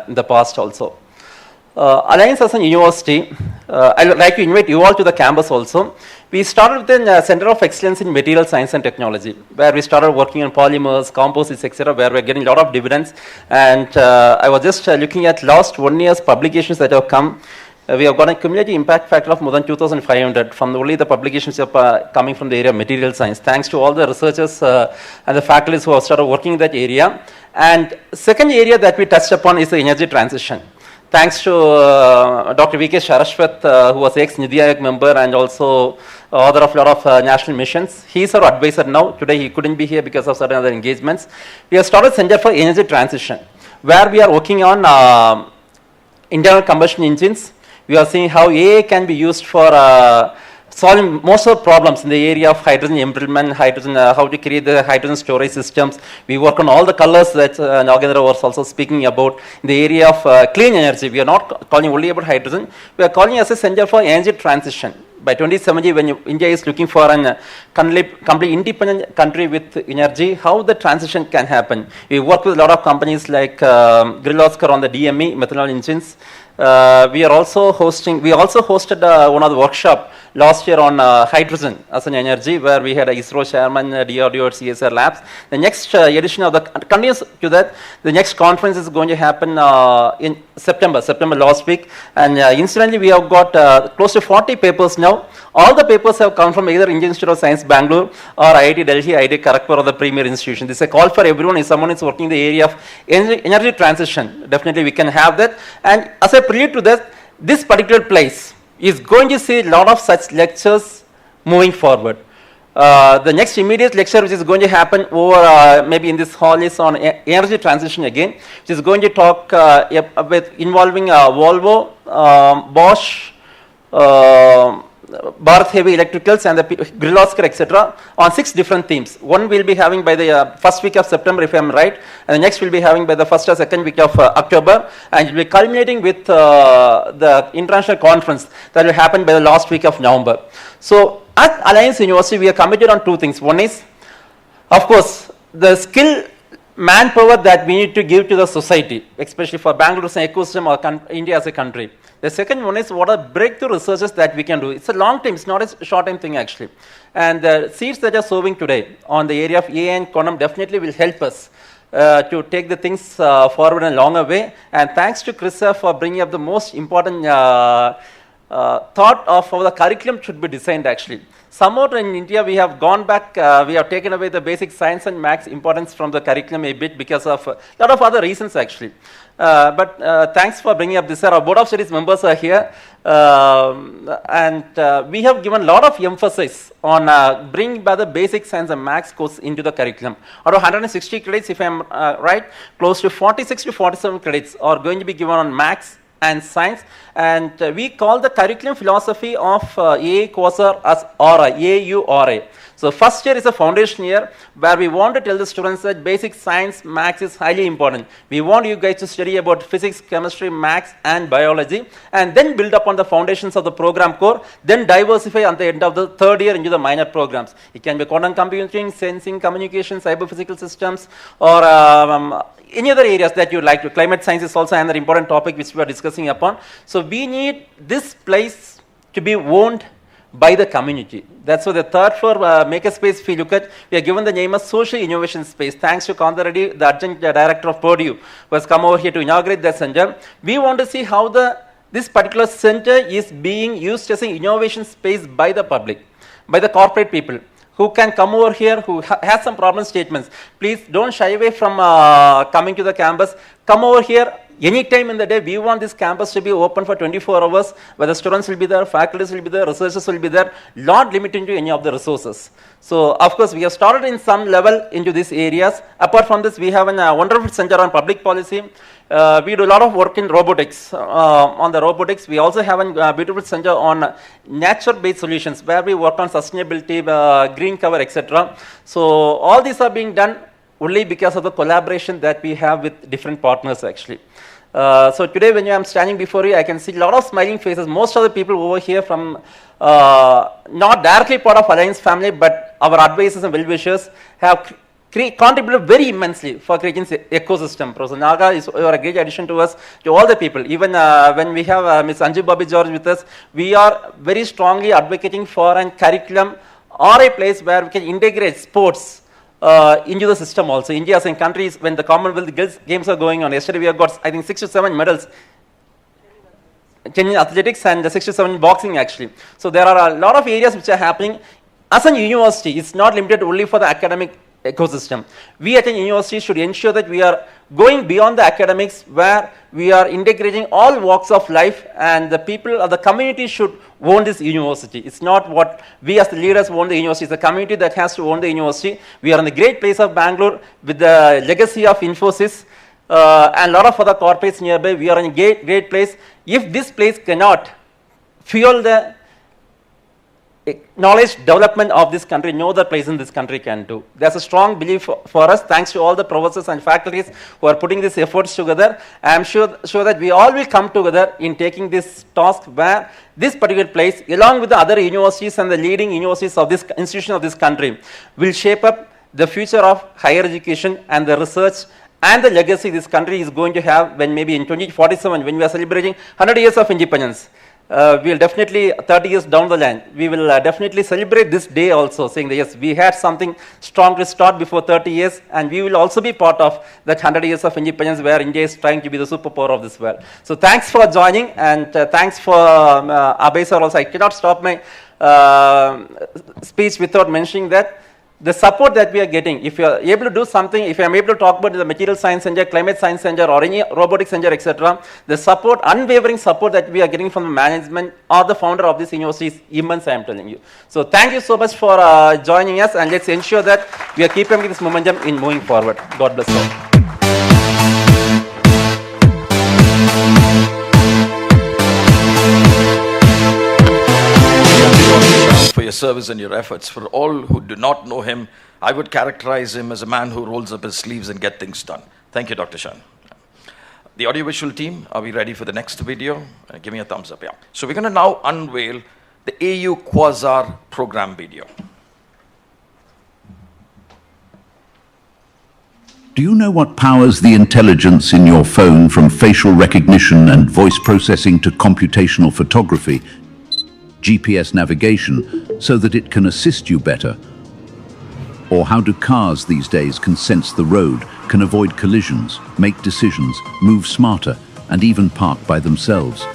in the past also. Alliance as a university, I would like to invite you all to the campus also. We started with a Center of Excellence in Material Science and Technology, where we started working on polymers, composites, etc., where we're getting a lot of dividends. And I was just looking at last 1 year's publications that have come. We have got a cumulative impact factor of more than 2,500 from only the publications coming from the area of material science. Thanks to all the researchers and the faculties who have started working in that area. And second area that we touched upon is the energy transition. Thanks to Dr. V.K. Sharath, who was ex-Nidhi Aayog member and also author of a lot of national missions. He is our advisor now. Today he couldn't be here because of certain other engagements. We have started Center for Energy Transition, where we are working on internal combustion engines. We are seeing how AI can be used for solving most of the problems in the area of hydrogen embrittlement, hydrogen, how to create the hydrogen storage systems. We work on all the colors that Nagendra was also speaking about in the area of clean energy. We are not calling only about hydrogen. We are calling as a center for energy transition. By 2070, when India is looking for a complete independent country with energy, how the transition can happen. We work with a lot of companies like Kirloskar on the DME, methanol engines. We also hosted one of the workshop last year on hydrogen as an energy, where we had a ISRO chairman, DRDO at CSR Labs. The next edition of the, continues to that, the next conference is going to happen in September last week. And incidentally, we have got close to 40 papers now. All the papers have come from either Indian Institute of Science, Bangalore, or IIT Delhi, IIT Kharagpur, or the premier institution. This is a call for everyone. If someone is working in the area of energy transition, definitely we can have that. And as a prelude to that, this particular place is going to see a lot of such lectures moving forward. The next immediate lecture which is going to happen over maybe in this hall is on energy transition again, which is going to talk with involving Volvo, Bosch, Bharat Heavy Electricals and the Kirloskar, etc. on 6 different themes. One will be having by the first week of September, if I am right, and the next will be having by the first or second week of October, and it will be culminating with the international conference that will happen by the last week of November. So at Alliance University, we are committed on 2 things. One is, of course, the skill manpower that we need to give to the society, especially for Bangalore as an ecosystem or India as a country. The second one is what are breakthrough researches that we can do. It's a long time, it's not a short time thing actually. And the seeds that are sowing today on the area of AI and quantum definitely will help us to take the things forward in a longer way. And thanks to Kris for bringing up the most important thought of how the curriculum should be designed actually. Somewhat in India, we have gone back, we have taken away the basic science and maths importance from the curriculum a bit because of a lot of other reasons actually. But thanks for bringing up this. Our Board of Studies members are here. And we have given a lot of emphasis on bringing back the basic science and maths course into the curriculum. Out of 160 credits, if I am right, close to 46 to 47 credits are going to be given on maths and science, and we call the curriculum philosophy of AU-QUASAR as AURA, AU-RA. So first year is a foundation year where we want to tell the students that basic science, maths is highly important. We want you guys to study about physics, chemistry, maths and biology, and then build upon the foundations of the program core, then diversify at the end of the third year into the minor programs. It can be quantum computing, sensing, communication, cyber physical systems, or any other areas that you like to. Climate science is also another important topic which we are discussing upon. So we need this place to be owned by the community. That's why the third floor makerspace, if you look at, we are given the name of Social Innovation Space. Thanks to Kanta Reddy, the adjunct director of Purdue, who has come over here to inaugurate the center. We want to see how this particular center is being used as an innovation space by the public, by the corporate people, who can come over here, who has some problem statements. Please don't shy away from coming to the campus. Come over here. Any time in the day, we want this campus to be open for 24 hours, where the students will be there, faculties will be there, researchers will be there, not limited to any of the resources. So, of course, we have started in some level into these areas. Apart from this, we have a wonderful center on public policy. We do a lot of work in robotics. On the robotics, we also have a beautiful center on nature-based solutions, where we work on sustainability, green cover, etc. So, all these are being done only because of the collaboration that we have with different partners actually. So today when I'm standing before you, I can see a lot of smiling faces. Most of the people over here from not directly part of Alliance family, but our advisors and well-wishers have contributed very immensely for creating this ecosystem. Professor Naga is a great addition to us, to all the people. Even when we have Ms. Anju Babi George with us, we are very strongly advocating for a curriculum or a place where we can integrate sports into the system also. India as in countries, when the Commonwealth Games are going on, yesterday we have got, I think, 6 to 7 medals. 10 in athletics and 6 to 7 in boxing actually. So there are a lot of areas which are happening. As a university, it's not limited only for the academic ecosystem. We at a university should ensure that we are going beyond the academics, where we are integrating all walks of life, and the people of the community should own this university. It's not what we as the leaders own the university, it's the community that has to own the university. We are in the great place of Bangalore with the legacy of Infosys and a lot of other corporates nearby. We are in a great place. If this place cannot fuel the knowledge development of this country, no other place in this country can do. There's a strong belief for us, thanks to all the professors and faculties who are putting these efforts together. I am sure that we all will come together in taking this task, where this particular place, along with the other universities and the leading universities of this institution of this country, will shape up the future of higher education and the research and the legacy this country is going to have when maybe in 2047, when we are celebrating 100 years of independence. We will definitely, 30 years down the line, we will definitely celebrate this day also, saying that yes, we had something strong to start before 30 years, and we will also be part of that 100 years of independence, where India is trying to be the superpower of this world. So thanks for joining, and thanks for Abhay sir also. I cannot stop my speech without mentioning that the support that we are getting, if you are able to do something, if I am able to talk about the material science center, climate science center, or any robotics center, etc., the support, unwavering support that we are getting from the management or the founder of this university is immense, I am telling you. So thank you so much for joining us, and let's ensure that we are keeping this momentum in moving forward. God bless you. For your service and your efforts. For all who do not know him, I would characterize him as a man who rolls up his sleeves and gets things done. Thank you, Dr. Shan. The audiovisual team, are we ready for the next video? Give me a thumbs up, yeah. So we're going to now unveil the AU-QUASAR program video. Do you know what powers the intelligence in your phone, from facial recognition and voice processing to computational photography, GPS navigation, so that it can assist you better? Or how do cars these days can sense the road, can avoid collisions, make decisions, move smarter, and even park by themselves?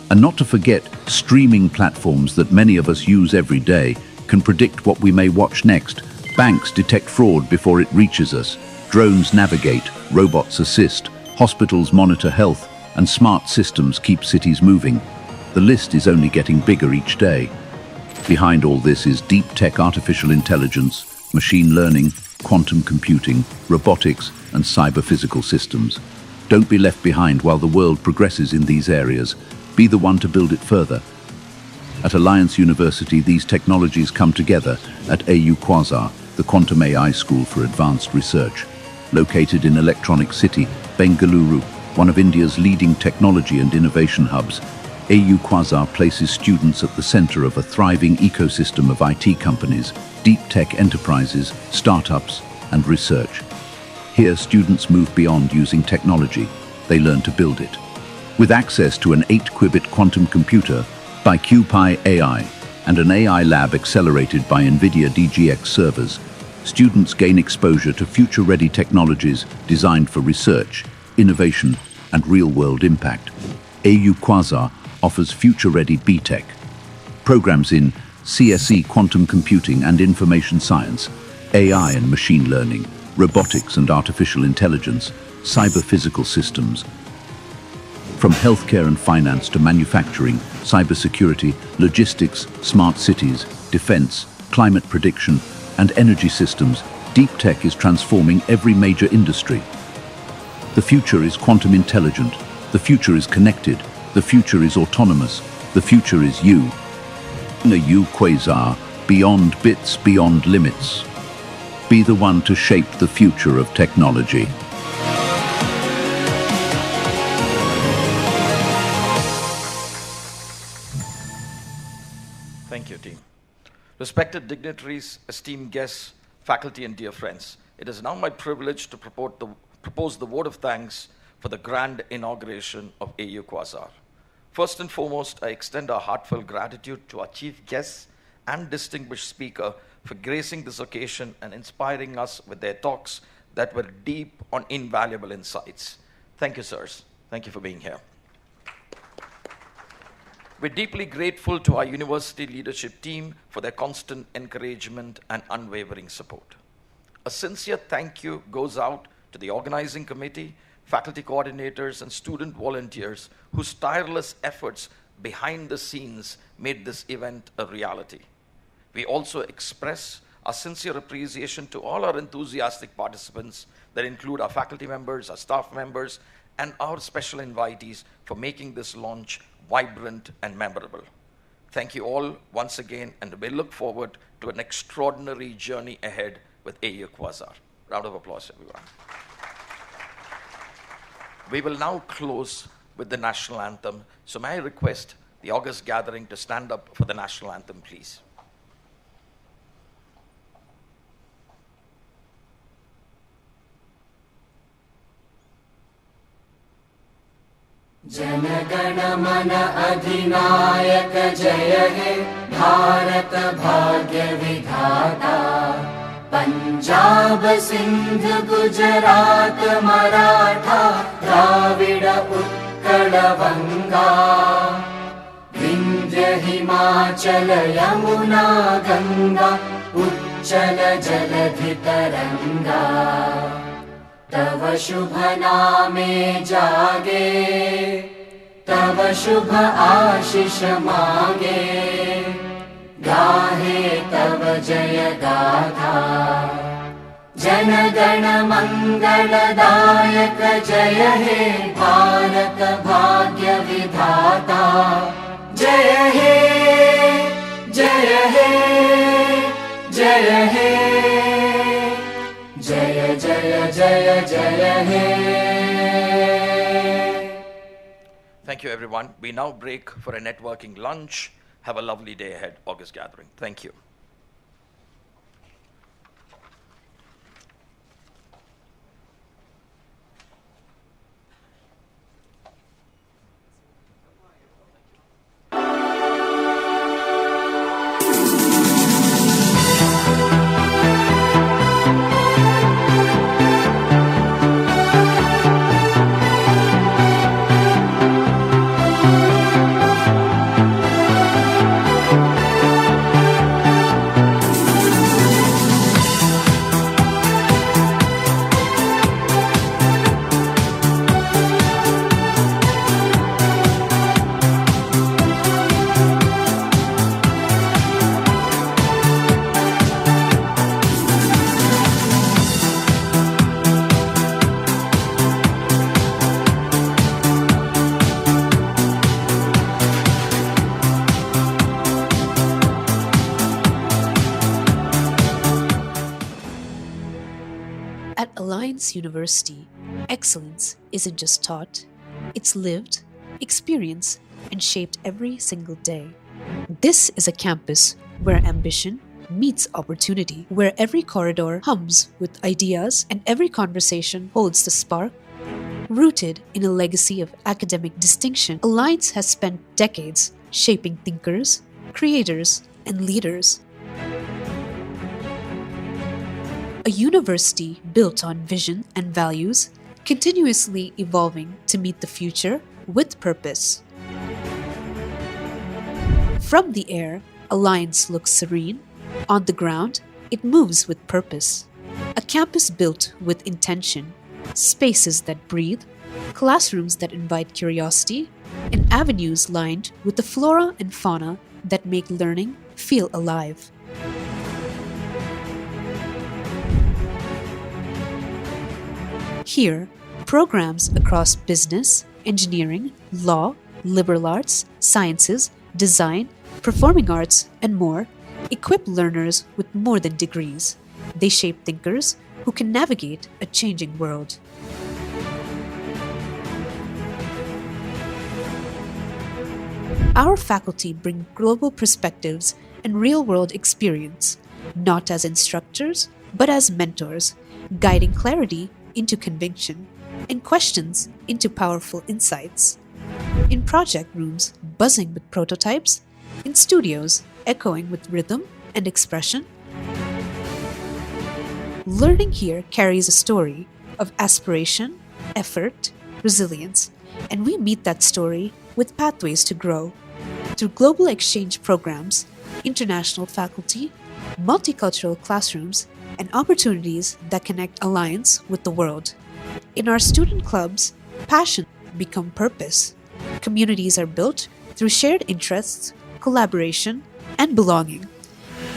And not to forget, streaming platforms that many of us use every day can predict what we may watch next. Banks detect fraud before it reaches us. Drones navigate, robots assist, hospitals monitor health, and smart systems keep cities moving. The list is only getting bigger each day. Behind all this is deep tech artificial intelligence, machine learning, quantum computing, robotics, and cyber-physical systems. Don't be left behind while the world progresses in these areas. Be the one to build it further. At Alliance University, these technologies come together at AU-QUASAR, the Quantum AI School for Advanced Research. Located in Electronic City, Bengaluru, one of India's leading technology and innovation hubs, AU-QUASAR places students at the center of a thriving ecosystem of IT companies, deep tech enterprises, startups, and research. Here, students move beyond using technology. They learn to build it. With access to an 8-qubit quantum computer by QPi AI and an AI lab accelerated by NVIDIA DGX servers, students gain exposure to future-ready technologies designed for research, innovation, and real-world impact. AU-QUASAR offers future-ready BTech programs in CSE quantum computing and information science, AI and machine learning, robotics and artificial intelligence, cyber-physical systems. From healthcare and finance to manufacturing, cybersecurity, logistics, smart cities, defense, climate prediction, and energy systems, deep tech is transforming every major industry. The future is quantum intelligent. The future is connected. The future is autonomous. The future is you. AU-QUASAR, beyond bits, beyond limits. Be the one to shape the future of technology. Thank you, team. Respected dignitaries, esteemed guests, faculty, and dear friends, it is now my privilege to propose the vote of thanks for the grand inauguration of AU-QUASAR. First and foremost, I extend our heartfelt gratitude to our chief guests and distinguished speaker for gracing this occasion and inspiring us with their talks that were deep on invaluable insights. Thank you, sirs. Thank you for being here. We're deeply grateful to our university leadership team for their constant encouragement and unwavering support. A sincere thank you goes out to the organizing committee, faculty coordinators, and student volunteers whose tireless efforts behind the scenes made this event a reality. We also express our sincere appreciation to all our enthusiastic participants that include our faculty members, our staff members, and our special invitees for making this launch vibrant and memorable. Thank you all once again, and we look forward to an extraordinary journey ahead with AU-QUASAR. Round of applause, everyone. We will now close with the national anthem. So may I request the august gathering to stand up for the national anthem, please. जनगण मन अधिनायक जय हे भारत भाग्य विधाता पंजाब सिंध गुजरात मराठा द्राविड उत्कल बंगा विंध्य हिमाचल यमुना गंगा उच्चल जलधि तरंगा तव शुभ नामे जागे तव शुभ आशीष मांगे गाहे तव जय गाथा जन गण मंगलदायक जय हे भारत भाग्य विधाता जय हे जय हे जय हे जय जय जय जय हे. Thank you, everyone. We now break for a networking lunch. Have a lovely day ahead, August gathering. Thank you. Alliance University, excellence isn't just taught, it's lived, experienced, and shaped every single day. This is a campus where ambition meets opportunity, where every corridor hums with ideas and every conversation holds the spark. Rooted in a legacy of academic distinction, Alliance has spent decades shaping thinkers, creators, and leaders. A university built on vision and values, continuously evolving to meet the future with purpose. From the air, Alliance looks serene. On the ground, it moves with purpose. A campus built with intention, spaces that breathe, classrooms that invite curiosity, and avenues lined with the flora and fauna that make learning feel alive. Here, programs across business, engineering, law, liberal arts, sciences, design, performing arts, and more equip learners with more than degrees. They shape thinkers who can navigate a changing world. Our faculty bring global perspectives and real-world experience, not as instructors, but as mentors, guiding clarity into conviction and questions into powerful insights. In project rooms buzzing with prototypes, in studios echoing with rhythm and expression, learning here carries a story of aspiration, effort, resilience, and we meet that story with pathways to grow through global exchange programs, international faculty, multicultural classrooms, and opportunities that connect Alliance with the world. In our student clubs, passion becomes purpose. Communities are built through shared interests, collaboration, and belonging.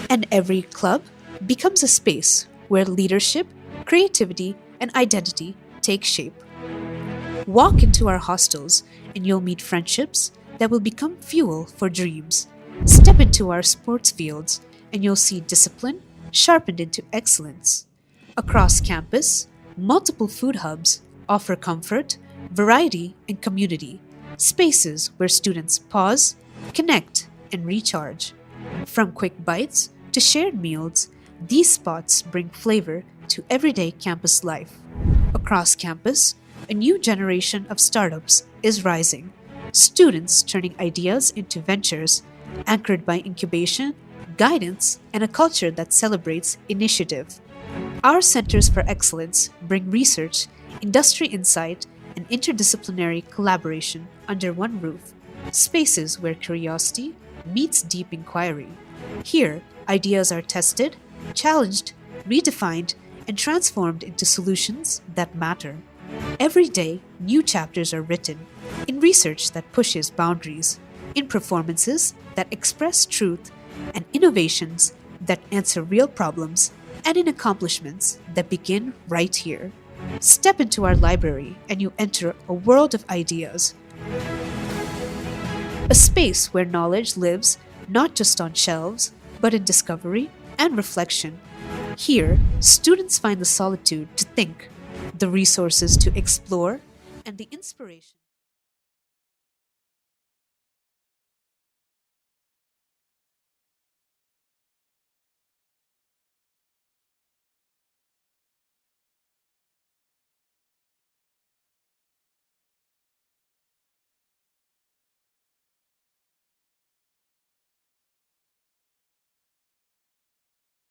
And every club becomes a space where leadership, creativity, and identity take shape. Walk into our hostels and you'll meet friendships that will become fuel for dreams. Step into our sports fields and you'll see discipline sharpened into excellence. Across campus, multiple food hubs offer comfort, variety, and community, spaces where students pause, connect, and recharge. From quick bites to shared meals, these spots bring flavor to everyday campus life. Across campus, a new generation of startups is rising, students turning ideas into ventures, anchored by incubation, guidance, and a culture that celebrates initiative. Our centers for excellence bring research, industry insight, and interdisciplinary collaboration under one roof, spaces where curiosity meets deep inquiry. Here, ideas are tested, challenged, redefined, and transformed into solutions that matter. Every day, new chapters are written in research that pushes boundaries, in performances that express truth, and innovations that answer real problems, and in accomplishments that begin right here. Step into our library and you enter a world of ideas. A space where knowledge lives not just on shelves, but in discovery and reflection. Here, students find the solitude to think, the resources to explore, and the inspiration